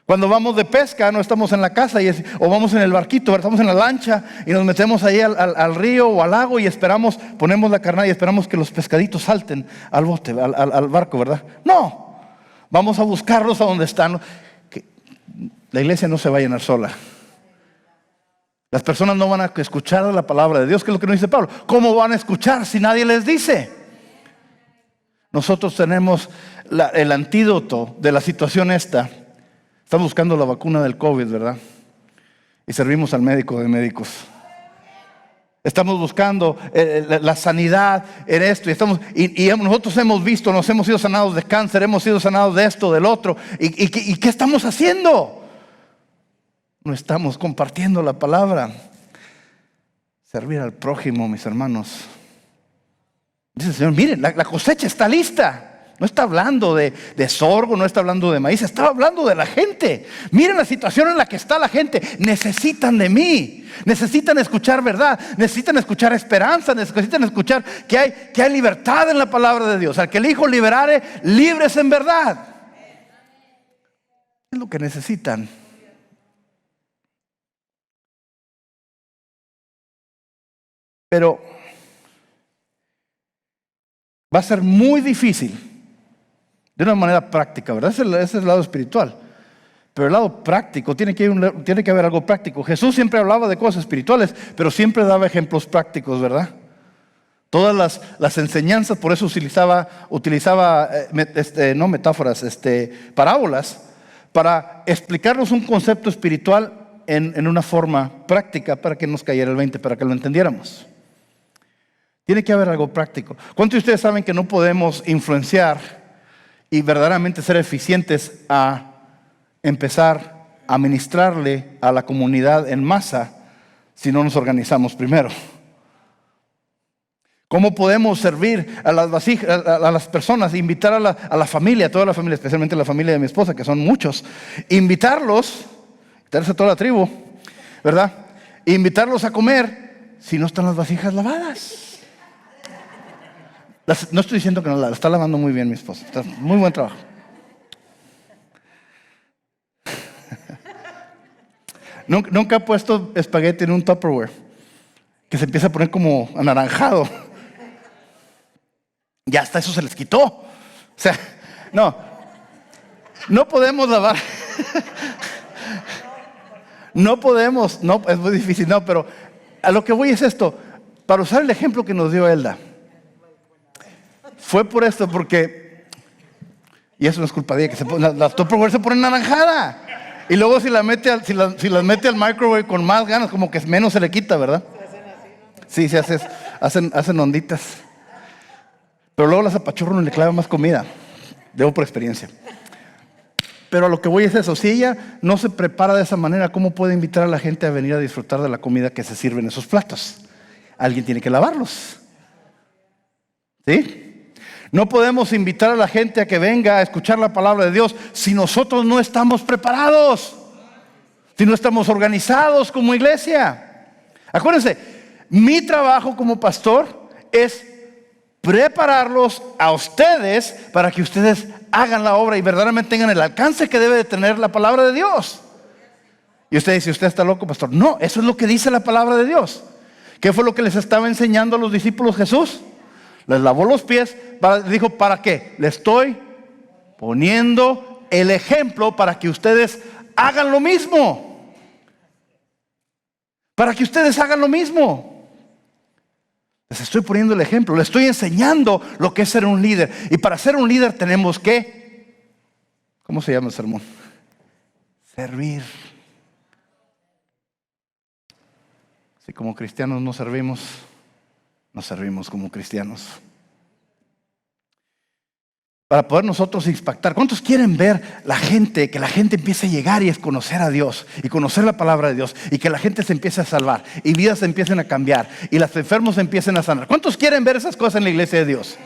Cuando vamos de pesca, no estamos en la casa o vamos en el barquito, estamos en la lancha y nos metemos ahí al río o al lago y esperamos, ponemos la carnada y esperamos que los pescaditos salten al bote, al barco, ¿verdad? No, vamos a buscarlos a donde están. La iglesia no se va a llenar sola. Las personas no van a escuchar la palabra de Dios, que es lo que nos dice Pablo. ¿Cómo van a escuchar si nadie les dice? Nosotros tenemos el antídoto de la situación esta. Estamos buscando la vacuna del COVID, ¿verdad? Y servimos al médico de médicos. Estamos buscando la sanidad en esto. Y nosotros hemos visto, nos hemos sido sanados de cáncer, hemos sido sanados de esto, del otro. ¿Y qué estamos haciendo? No estamos compartiendo la palabra. Servir al prójimo, mis hermanos. Dice el Señor, miren, la cosecha está lista. No está hablando de sorgo, no está hablando de maíz, está hablando de la gente. Miren la situación en la que está la gente. Necesitan de mí, necesitan escuchar verdad, necesitan escuchar esperanza, necesitan escuchar que hay libertad en la palabra de Dios. Al que el Hijo liberare, libres en verdad. Es lo que necesitan. Pero va a ser muy difícil. De una manera práctica, ¿verdad? Ese es el lado espiritual. Pero el lado práctico, tiene que haber algo práctico. Jesús siempre hablaba de cosas espirituales, pero siempre daba ejemplos prácticos, ¿verdad? Todas las enseñanzas, por eso utilizaba no metáforas, parábolas, para explicarnos un concepto espiritual en una forma práctica para que nos cayera el 20, para que lo entendiéramos. Tiene que haber algo práctico. ¿Cuántos de ustedes saben que no podemos influenciar y verdaderamente ser eficientes a empezar a ministrarle a la comunidad en masa si no nos organizamos primero? ¿Cómo podemos servir a las vasijas, a las personas, invitar a la familia, a toda la familia, especialmente la familia de mi esposa, que son muchos, invitarlos, traerse a toda la tribu, ¿verdad? Invitarlos a comer si no están las vasijas lavadas? No estoy diciendo que no la está lavando muy bien mi esposa. Está muy buen trabajo. Nunca he puesto espagueti en un Tupperware que se empieza a poner como anaranjado. Ya hasta eso se les quitó. O sea, no podemos lavar. No podemos, no, es muy difícil, no, pero a lo que voy es esto. Para usar el ejemplo que nos dio Elda. Fue por esto, porque, y eso no es culpa de ella, que la Tupperware se pone naranjada. Y luego si las mete al microwave con más ganas, como que menos se le quita, ¿verdad? Sí, hacen onditas. Pero luego las apachurran y le clavan más comida. Debo por experiencia. Pero a lo que voy es eso. Si ella no se prepara de esa manera, ¿cómo puede invitar a la gente a venir a disfrutar de la comida que se sirve en esos platos? Alguien tiene que lavarlos. ¿Sí? No podemos invitar a la gente a que venga a escuchar la palabra de Dios si nosotros no estamos preparados, si no estamos organizados como iglesia. Acuérdense, mi trabajo como pastor es prepararlos a ustedes para que ustedes hagan la obra y verdaderamente tengan el alcance que debe de tener la palabra de Dios. Y usted dice, ¿usted está loco, pastor? No, eso es lo que dice la palabra de Dios. ¿Qué fue lo que les estaba enseñando a los discípulos Jesús? Les lavó los pies, dijo, ¿para qué? Le estoy poniendo el ejemplo para que ustedes hagan lo mismo. Para que ustedes hagan lo mismo. Les estoy poniendo el ejemplo, les estoy enseñando lo que es ser un líder. Y para ser un líder tenemos que, ¿cómo se llama el sermón? Servir. Si como cristianos no servimos como cristianos. Para poder nosotros impactar. ¿Cuántos quieren ver que la gente empiece a llegar y a conocer a Dios y conocer la palabra de Dios y que la gente se empiece a salvar y vidas se empiecen a cambiar y los enfermos se empiecen a sanar? ¿Cuántos quieren ver esas cosas en la iglesia de Dios?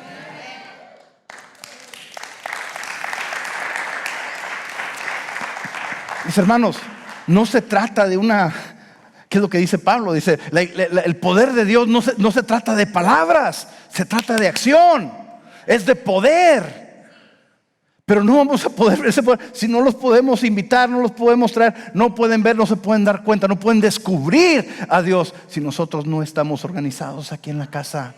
Mis hermanos, no se trata de ¿qué es lo que dice Pablo? Dice, el poder de Dios no se trata de palabras, se trata de acción, es de poder. Pero no vamos a poder ver ese poder si no los podemos invitar, no los podemos traer, no pueden ver, no se pueden dar cuenta, no pueden descubrir a Dios si nosotros no estamos organizados aquí en la casa.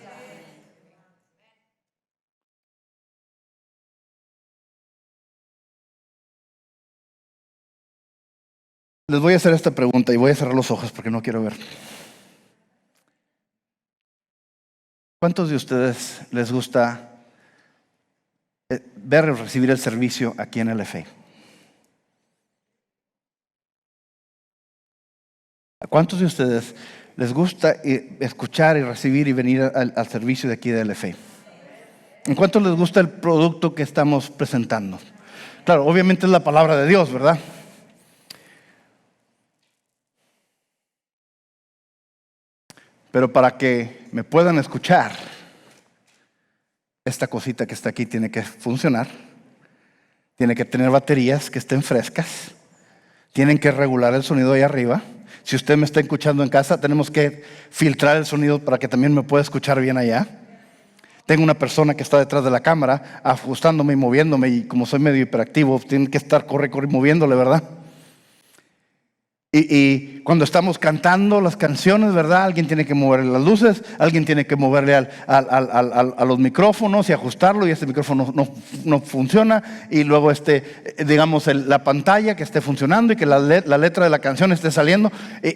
Les voy a hacer esta pregunta y voy a cerrar los ojos porque no quiero ver. ¿Cuántos de ustedes les gusta ver o recibir el servicio aquí en LFA? ¿A cuántos de ustedes les gusta escuchar y recibir y venir al servicio de aquí de LFA? ¿En cuántos les gusta el producto que estamos presentando? Claro, obviamente es la palabra de Dios, ¿verdad? Pero para que me puedan escuchar, esta cosita que está aquí tiene que funcionar, tiene que tener baterías que estén frescas, tienen que regular el sonido ahí arriba. Si usted me está escuchando en casa, tenemos que filtrar el sonido para que también me pueda escuchar bien allá. Tengo una persona que está detrás de la cámara ajustándome y moviéndome, y como soy medio hiperactivo, tiene que estar corre moviéndole, ¿verdad? Y cuando estamos cantando las canciones, ¿verdad? Alguien tiene que moverle las luces, alguien tiene que moverle a los micrófonos y ajustarlo, y este micrófono no funciona, y luego digamos la pantalla que esté funcionando y que la letra de la canción esté saliendo, y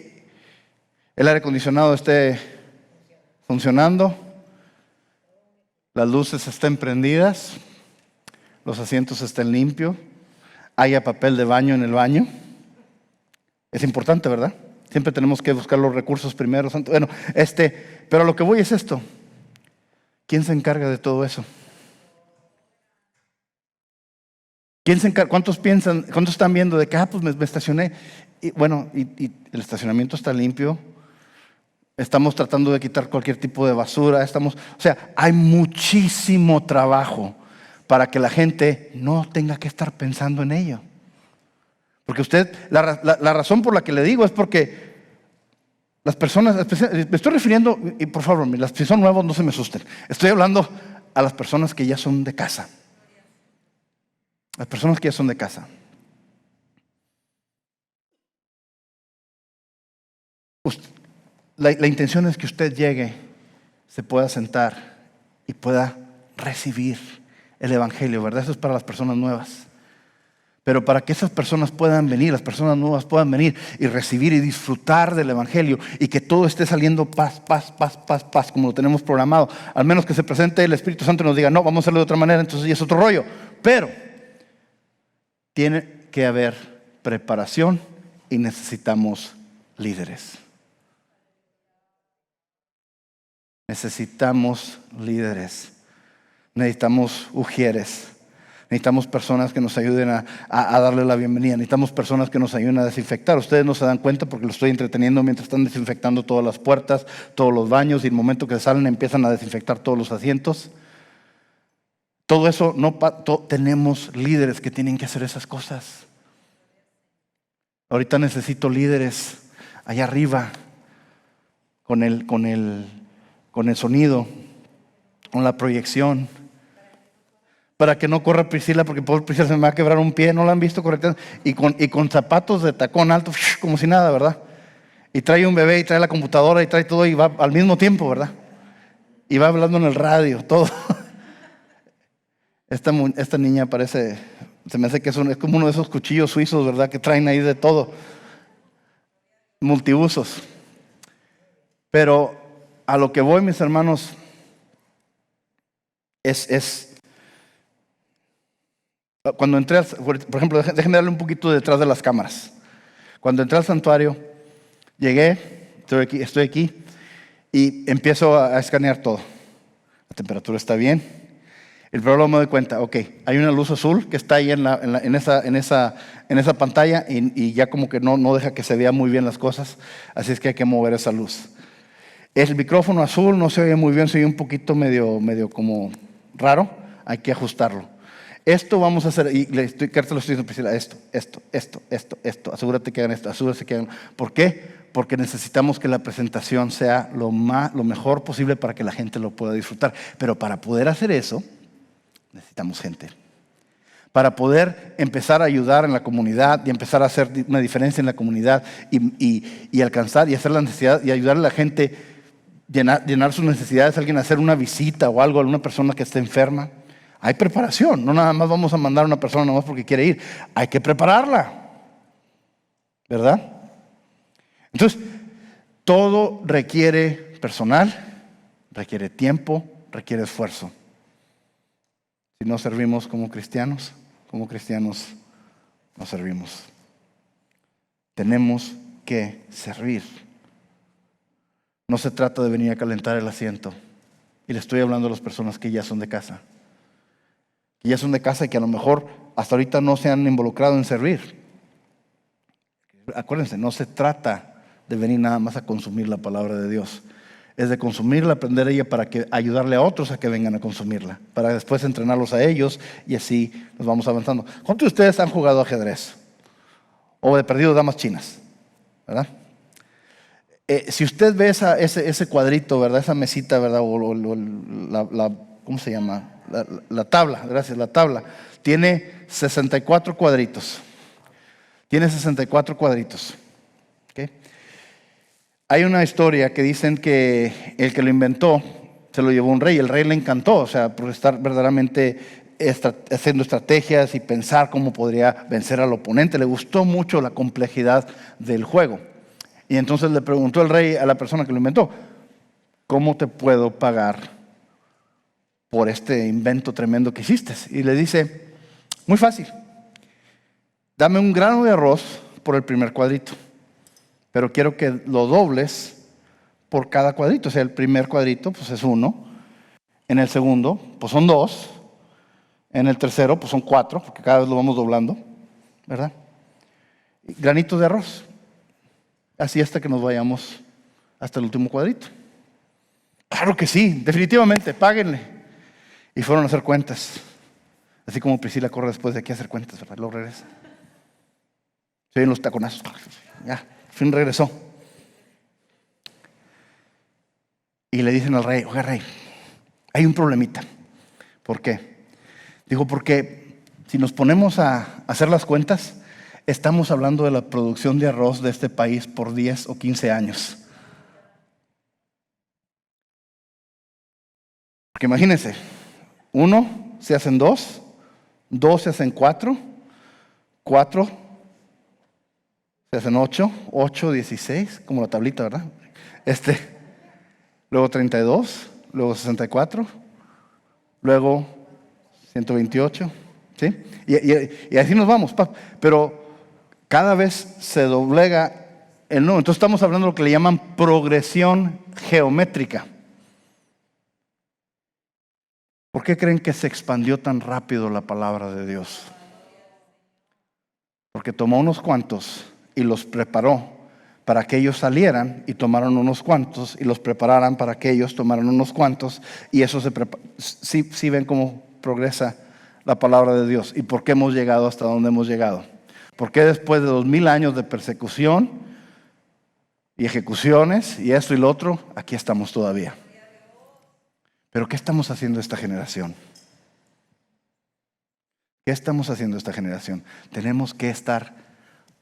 el aire acondicionado esté funcionando, las luces estén prendidas, los asientos estén limpios, haya papel de baño en el baño. Es importante, ¿verdad? Siempre tenemos que buscar los recursos primero. Bueno, pero lo que voy es esto. ¿Quién se encarga de todo eso? ¿Quién se encarga? ¿Cuántos piensan, cuántos están viendo de que, pues me estacioné? Y bueno, y el estacionamiento está limpio. Estamos tratando de quitar cualquier tipo de basura. O sea, hay muchísimo trabajo para que la gente no tenga que estar pensando en ello. Porque la razón por la que le digo es porque las personas, me estoy refiriendo, y por favor, las que son nuevos no se me asusten. Estoy hablando a las personas que ya son de casa. Las personas que ya son de casa. La intención es que usted llegue, se pueda sentar y pueda recibir el Evangelio, ¿verdad? Eso es para las personas nuevas. Pero para que esas personas puedan venir, las personas nuevas puedan venir y recibir y disfrutar del Evangelio, y que todo esté saliendo paz, como lo tenemos programado. Al menos que se presente el Espíritu Santo y nos diga, no, vamos a hacerlo de otra manera, entonces ya es otro rollo. Pero tiene que haber preparación y necesitamos líderes. Necesitamos líderes. Necesitamos ujieres. Necesitamos personas que nos ayuden a darle la bienvenida. Necesitamos personas que nos ayuden a desinfectar. Ustedes no se dan cuenta porque lo estoy entreteniendo mientras están desinfectando todas las puertas, todos los baños, y en el momento que salen empiezan a desinfectar todos los asientos. Todo eso, tenemos líderes que tienen que hacer esas cosas. Ahorita necesito líderes allá arriba con el sonido. con la proyección, para que no corra Priscila, porque por Priscila se me va a quebrar un pie, no la han visto correctamente, y con zapatos de tacón alto, como si nada, ¿verdad? Y trae un bebé, y trae la computadora, y trae todo, y va al mismo tiempo, ¿verdad? Y va hablando en el radio, todo. Esta niña parece, se me hace que es como uno de esos cuchillos suizos, ¿verdad? Que traen ahí de todo, multiusos. Pero a lo que voy, mis hermanos, cuando entré, por ejemplo, déjenme darle un poquito detrás de las cámaras. Cuando entré al santuario, llegué, estoy aquí y empiezo a escanear todo. La temperatura está bien. El problema me doy cuenta, ok, hay una luz azul que está ahí en esa pantalla y ya como que no deja que se vea muy bien las cosas, así es que hay que mover esa luz. El micrófono azul no se oye muy bien, se oye un poquito medio como raro, hay que ajustarlo. Esto vamos a hacer, y te lo estoy diciendo, Priscila, esto, asegúrate que hagan esto, asegúrate que hagan. ¿Por qué? Porque necesitamos que la presentación sea lo mejor posible para que la gente lo pueda disfrutar. Pero para poder hacer eso, necesitamos gente. Para poder empezar a ayudar en la comunidad y empezar a hacer una diferencia en la comunidad y alcanzar y hacer la necesidad y ayudar a la gente llenar sus necesidades, alguien a hacer una visita o algo a una persona que esté enferma. Hay preparación, no nada más vamos a mandar a una persona nada más porque quiere ir, hay que prepararla, ¿verdad? Entonces, todo requiere personal, requiere tiempo, requiere esfuerzo. Si no servimos como cristianos no servimos. Tenemos que servir. No se trata de venir a calentar el asiento. Y le estoy hablando a las personas que ya son de casa. Que ya son de casa y que a lo mejor hasta ahorita no se han involucrado en servir. Acuérdense, no se trata de venir nada más a consumir la palabra de Dios. Es de consumirla, aprender ella para ayudarle a otros a que vengan a consumirla. Para después entrenarlos a ellos y así nos vamos avanzando. ¿Cuántos de ustedes han jugado ajedrez? O de perdido damas chinas, ¿verdad? Si usted ve ese cuadrito, ¿verdad? Esa mesita, ¿verdad? ¿Cómo se llama? La tabla, gracias, la tabla. Tiene 64 cuadritos. Tiene 64 cuadritos. ¿Okay? Hay una historia que dicen que el que lo inventó se lo llevó un rey. El rey le encantó, o sea, por estar verdaderamente haciendo estrategias y pensar cómo podría vencer al oponente. Le gustó mucho la complejidad del juego. Y entonces le preguntó el rey a la persona que lo inventó, ¿cómo te puedo pagar por este invento tremendo que hiciste? Y le dice, muy fácil, dame un grano de arroz por el primer cuadrito, pero quiero que lo dobles por cada cuadrito. O sea, el primer cuadrito pues es 1, en el segundo pues son 2, en el tercero pues son 4, porque cada vez lo vamos doblando, ¿verdad? Granitos de arroz. Así hasta que nos vayamos hasta el último cuadrito. Claro que sí, definitivamente, páguenle. Y fueron a hacer cuentas. Así como Priscila corre después de aquí a hacer cuentas, ¿verdad? Luego regresa. Se oyen los taconazos. Ya, al fin regresó. Y le dicen al rey, oiga rey, hay un problemita. ¿Por qué? Dijo, porque si nos ponemos a hacer las cuentas, estamos hablando de la producción de arroz de este país por 10 o 15 años. Porque imagínense, 1 se hacen 2, 2 se hacen 4, 4 se hacen 8, 8, 16, como la tablita, ¿verdad? Luego 32, luego 64, luego 128, ¿sí? Y así nos vamos, pero cada vez se doblega el número. Entonces estamos hablando de lo que le llaman progresión geométrica. ¿Por qué creen que se expandió tan rápido la palabra de Dios? Porque tomó unos cuantos y los preparó para que ellos salieran y tomaron unos cuantos y los prepararan para que ellos tomaran unos cuantos y eso sí ven cómo progresa la palabra de Dios y por qué hemos llegado hasta donde hemos llegado. Porque después de 2000 años de persecución y ejecuciones y esto y lo otro, aquí estamos todavía. Pero ¿qué estamos haciendo esta generación? ¿Qué estamos haciendo esta generación? Tenemos que estar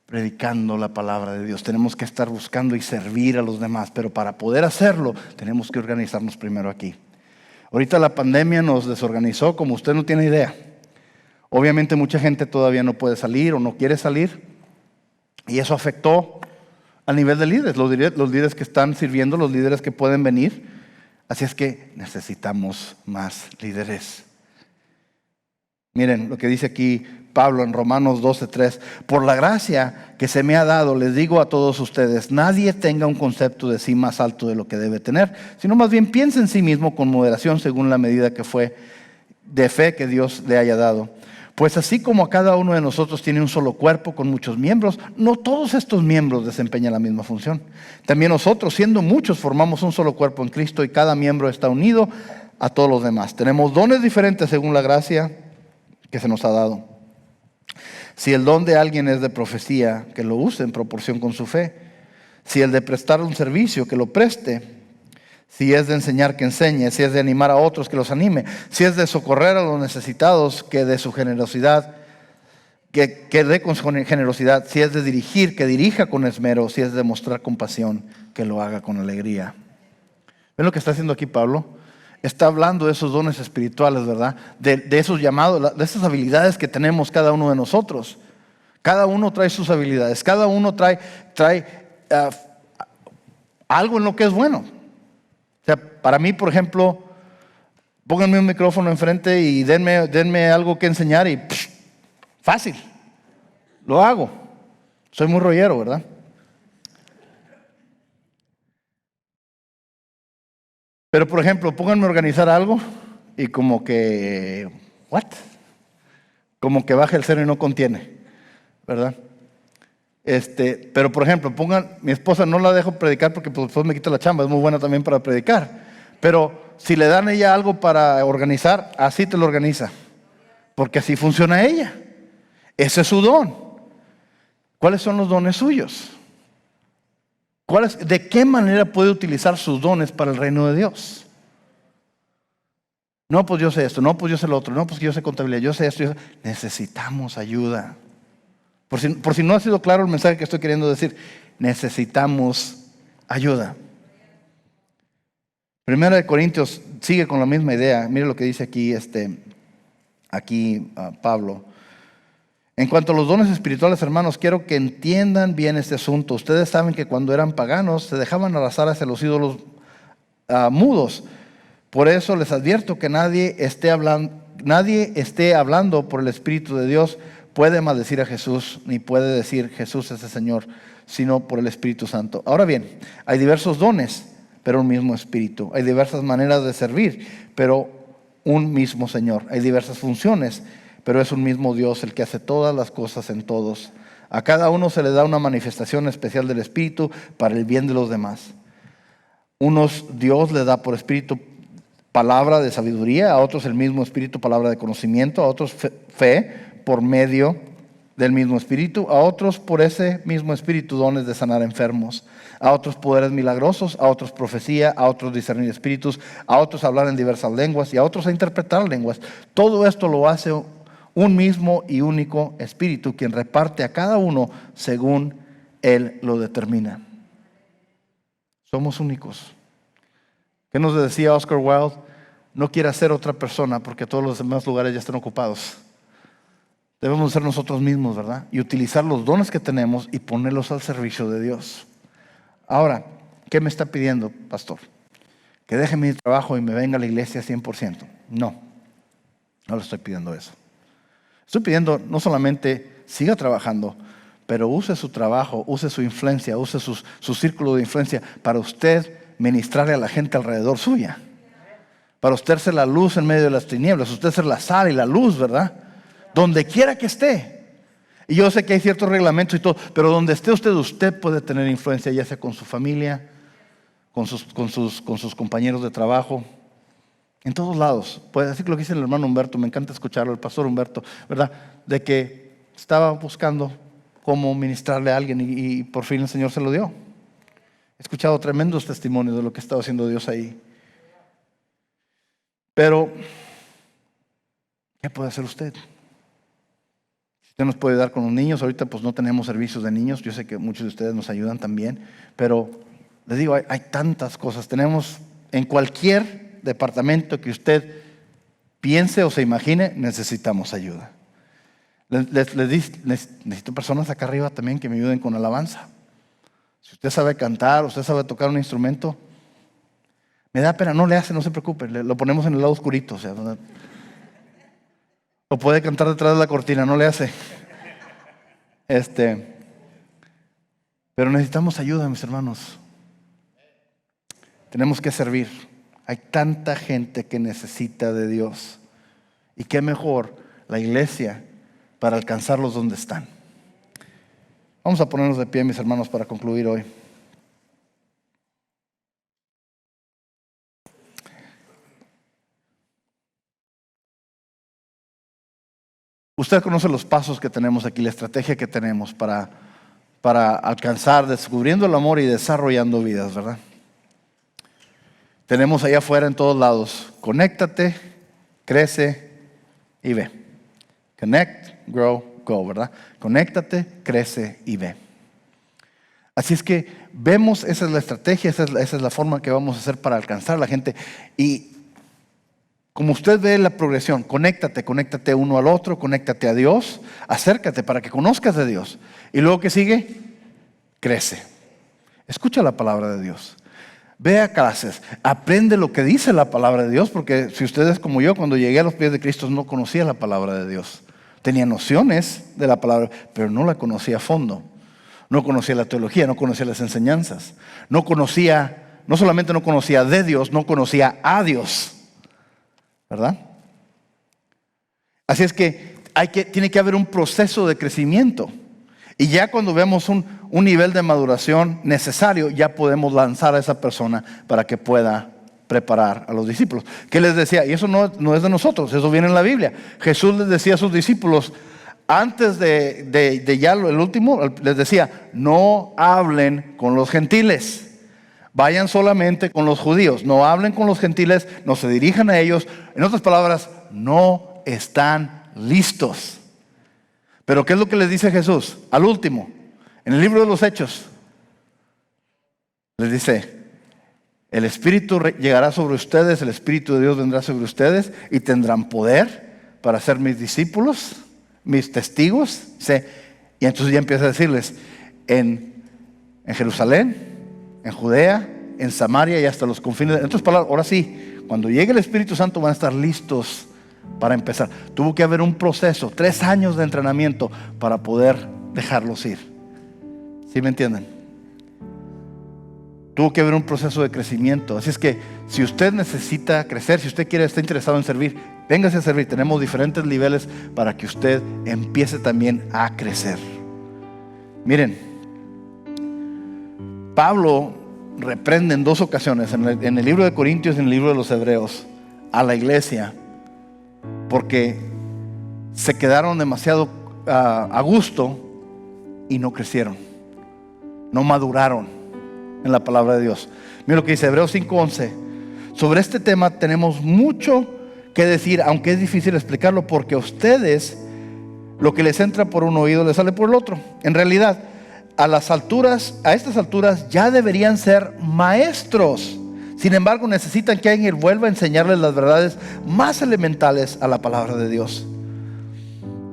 predicando la palabra de Dios. Tenemos que estar buscando y servir a los demás. Pero para poder hacerlo, tenemos que organizarnos primero aquí. Ahorita la pandemia nos desorganizó como usted no tiene idea. Obviamente mucha gente todavía no puede salir o no quiere salir. Y eso afectó a nivel de líderes, los líderes que están sirviendo, los líderes que pueden venir. Así es que necesitamos más líderes. Miren lo que dice aquí Pablo en Romanos 12:3. Por la gracia que se me ha dado, les digo a todos ustedes, nadie tenga un concepto de sí más alto de lo que debe tener, sino más bien piense en sí mismo con moderación según la medida que fue de fe que Dios le haya dado. Pues así como a cada uno de nosotros tiene un solo cuerpo con muchos miembros, no todos estos miembros desempeñan la misma función. También nosotros, siendo muchos, formamos un solo cuerpo en Cristo y cada miembro está unido a todos los demás. Tenemos dones diferentes según la gracia que se nos ha dado. Si el don de alguien es de profecía, que lo use en proporción con su fe. Si el de prestar un servicio, que lo preste. Si es de enseñar, que enseñe. Si es de animar a otros, que los anime. Si es de socorrer a los necesitados, que de su generosidad, que dé con su generosidad. Si es de dirigir, que dirija con esmero. Si es de mostrar compasión, que lo haga con alegría. ¿Ven lo que está haciendo aquí Pablo? Está hablando de esos dones espirituales, ¿verdad? De esos llamados, de esas habilidades que tenemos cada uno de nosotros. Cada uno trae sus habilidades. Cada uno trae algo en lo que es bueno. O sea, para mí, por ejemplo, pónganme un micrófono enfrente y denme algo que enseñar y fácil, lo hago. Soy muy rollero, ¿verdad? Pero, por ejemplo, pónganme a organizar algo y como que, ¿what? Como que baja el cero y no contiene, ¿verdad? Pero, por ejemplo, mi esposa no la dejo predicar porque pues, después me quita la chamba, es muy buena también para predicar. Pero si le dan a ella algo para organizar, así te lo organiza. Porque así funciona ella. Ese es su don. ¿Cuáles son los dones suyos? ¿De qué manera puede utilizar sus dones para el reino de Dios? No, pues yo sé esto, no, pues yo sé lo otro, no, pues yo sé contabilidad, yo sé esto. Necesitamos ayuda. Por si no ha sido claro el mensaje que estoy queriendo decir, necesitamos ayuda. Primera de Corintios sigue con la misma idea. Mire lo que dice aquí Pablo. En cuanto a los dones espirituales, hermanos, quiero que entiendan bien este asunto. Ustedes saben que cuando eran paganos se dejaban arrastrar hacia los ídolos mudos. Por eso les advierto que nadie esté hablando por el Espíritu de Dios puede maldecir a Jesús, ni puede decir Jesús es el Señor, sino por el Espíritu Santo. Ahora bien, hay diversos dones, pero un mismo Espíritu. Hay diversas maneras de servir, pero un mismo Señor. Hay diversas funciones, pero es un mismo Dios el que hace todas las cosas en todos. A cada uno se le da una manifestación especial del Espíritu para el bien de los demás. Unos Dios le da por Espíritu palabra de sabiduría, a otros el mismo Espíritu palabra de conocimiento, a otros fe por medio del mismo Espíritu, a otros por ese mismo Espíritu dones de sanar enfermos, a otros poderes milagrosos, a otros profecía, a otros discernir espíritus, a otros hablar en diversas lenguas y a otros a interpretar lenguas. Todo esto lo hace un mismo y único Espíritu, quien reparte a cada uno según Él lo determina. Somos únicos. ¿Qué nos decía Oscar Wilde? No quiera ser otra persona porque todos los demás lugares ya están ocupados. Debemos ser nosotros mismos, ¿verdad? Y utilizar los dones que tenemos y ponerlos al servicio de Dios. Ahora, ¿qué me está pidiendo, pastor? ¿Que deje mi trabajo y me venga a la iglesia 100%? No le estoy pidiendo eso. Estoy pidiendo no solamente siga trabajando, pero use su trabajo, use su influencia, use su círculo de influencia para usted ministrarle a la gente alrededor suya. Para usted ser la luz en medio de las tinieblas, usted ser la sal y la luz, ¿verdad? Donde quiera que esté. Y yo sé que hay ciertos reglamentos y todo, pero donde esté usted puede tener influencia, ya sea con su familia, con sus compañeros de trabajo, en todos lados. Puede decir lo que dice el hermano Humberto, me encanta escucharlo, el pastor Humberto, ¿verdad? De que estaba buscando cómo ministrarle a alguien y por fin el Señor se lo dio. He escuchado tremendos testimonios de lo que estaba haciendo Dios ahí. Pero, ¿qué puede hacer usted? Usted nos puede ayudar con los niños. Ahorita pues no tenemos servicios de niños. Yo sé que muchos de ustedes nos ayudan también. Pero les digo, hay tantas cosas. Tenemos en cualquier departamento que usted piense o se imagine, necesitamos ayuda. Necesito personas acá arriba también que me ayuden con alabanza. Si usted sabe cantar, usted sabe tocar un instrumento, me da pena, no le hace, no se preocupe, lo ponemos en el lado oscurito, o sea, o puede cantar detrás de la cortina, no le hace. Pero necesitamos ayuda, mis hermanos. Tenemos que servir. Hay tanta gente que necesita de Dios. Y qué mejor la iglesia para alcanzarlos donde están. Vamos a ponernos de pie, mis hermanos, para concluir hoy. Usted conoce los pasos que tenemos aquí, la estrategia que tenemos para alcanzar, descubriendo el amor y desarrollando vidas, ¿verdad? Tenemos allá afuera en todos lados, conéctate, crece y ve. Connect, grow, go, ¿verdad? Conéctate, crece y ve. Así es que vemos, esa es la estrategia, esa es la forma que vamos a hacer para alcanzar a la gente. Y como usted ve la progresión, conéctate uno al otro, conéctate a Dios, acércate para que conozcas de Dios. Y luego, ¿qué sigue? Crece. Escucha la palabra de Dios. Ve a clases, aprende lo que dice la palabra de Dios, porque si usted es como yo, cuando llegué a los pies de Cristo no conocía la palabra de Dios. Tenía nociones de la palabra, pero no la conocía a fondo. No conocía la teología, no conocía las enseñanzas. No solamente no conocía de Dios, no conocía a Dios. ¿Verdad? Así es que tiene que haber un proceso de crecimiento. Y ya cuando vemos un nivel de maduración necesario, ya podemos lanzar a esa persona para que pueda preparar a los discípulos. ¿Qué les decía? Y eso no es de nosotros, eso viene en la Biblia. Jesús les decía a sus discípulos, antes de ya el último, les decía, no hablen con los gentiles. Vayan solamente con los judíos, no hablen con los gentiles, no se dirijan a ellos. En otras palabras, no están listos. Pero ¿qué es lo que les dice Jesús? Al último, en el libro de los Hechos, les dice, el Espíritu llegará sobre ustedes, el Espíritu de Dios vendrá sobre ustedes y tendrán poder para ser mis discípulos, mis testigos. Y entonces ya empieza a decirles, en Jerusalén, en Judea, en Samaria y hasta los confines. En otras palabras, ahora sí, cuando llegue el Espíritu Santo van a estar listos para empezar. Tuvo que haber un proceso, 3 años de entrenamiento para poder dejarlos ir. ¿Sí me entienden? Tuvo que haber un proceso de crecimiento. Así es que si usted necesita crecer, si usted está interesado en servir, véngase a servir. Tenemos diferentes niveles para que usted empiece también a crecer. Miren, Pablo reprende en 2 ocasiones, en el libro de Corintios y en el libro de los Hebreos, a la iglesia, porque se quedaron demasiado a gusto y no crecieron, no maduraron en la palabra de Dios. Mira lo que dice Hebreos 5:11. Sobre este tema tenemos mucho que decir, aunque es difícil explicarlo, porque a ustedes lo que les entra por un oído les sale por el otro. En realidad, a estas alturas ya deberían ser maestros. Sin embargo, necesitan que alguien vuelva a enseñarles las verdades más elementales a la palabra de Dios.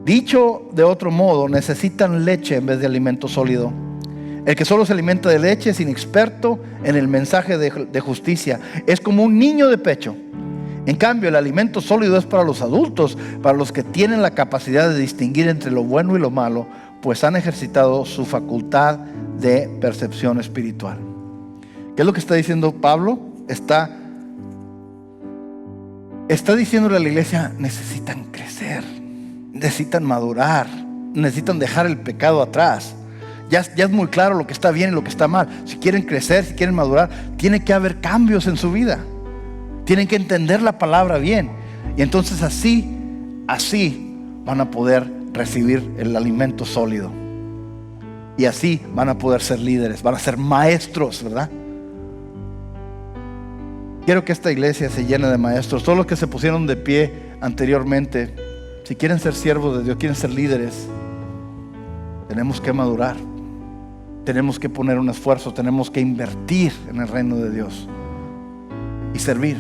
Dicho de otro modo, necesitan leche en vez de alimento sólido. El que solo se alimenta de leche es inexperto en el mensaje de justicia. Es como un niño de pecho. En cambio, el alimento sólido es para los adultos, para los que tienen la capacidad de distinguir entre lo bueno y lo malo, pues han ejercitado su facultad de percepción espiritual. ¿Qué es lo que está diciendo Pablo? Está diciéndole a la iglesia, necesitan crecer, necesitan madurar, necesitan dejar el pecado atrás. Ya es muy claro lo que está bien y lo que está mal. Si quieren crecer, si quieren madurar, tiene que haber cambios en su vida. Tienen que entender la palabra bien. Y entonces así van a poder recibir el alimento sólido. Y así van a poder ser líderes, van a ser maestros, ¿verdad? quiero que esta iglesia se llene de maestros. Todos los que se pusieron de pie anteriormente, si quieren ser siervos de Dios, quieren ser líderes, tenemos que madurar. Tenemos que poner un esfuerzo, tenemos que invertir en el reino de Dios y servir.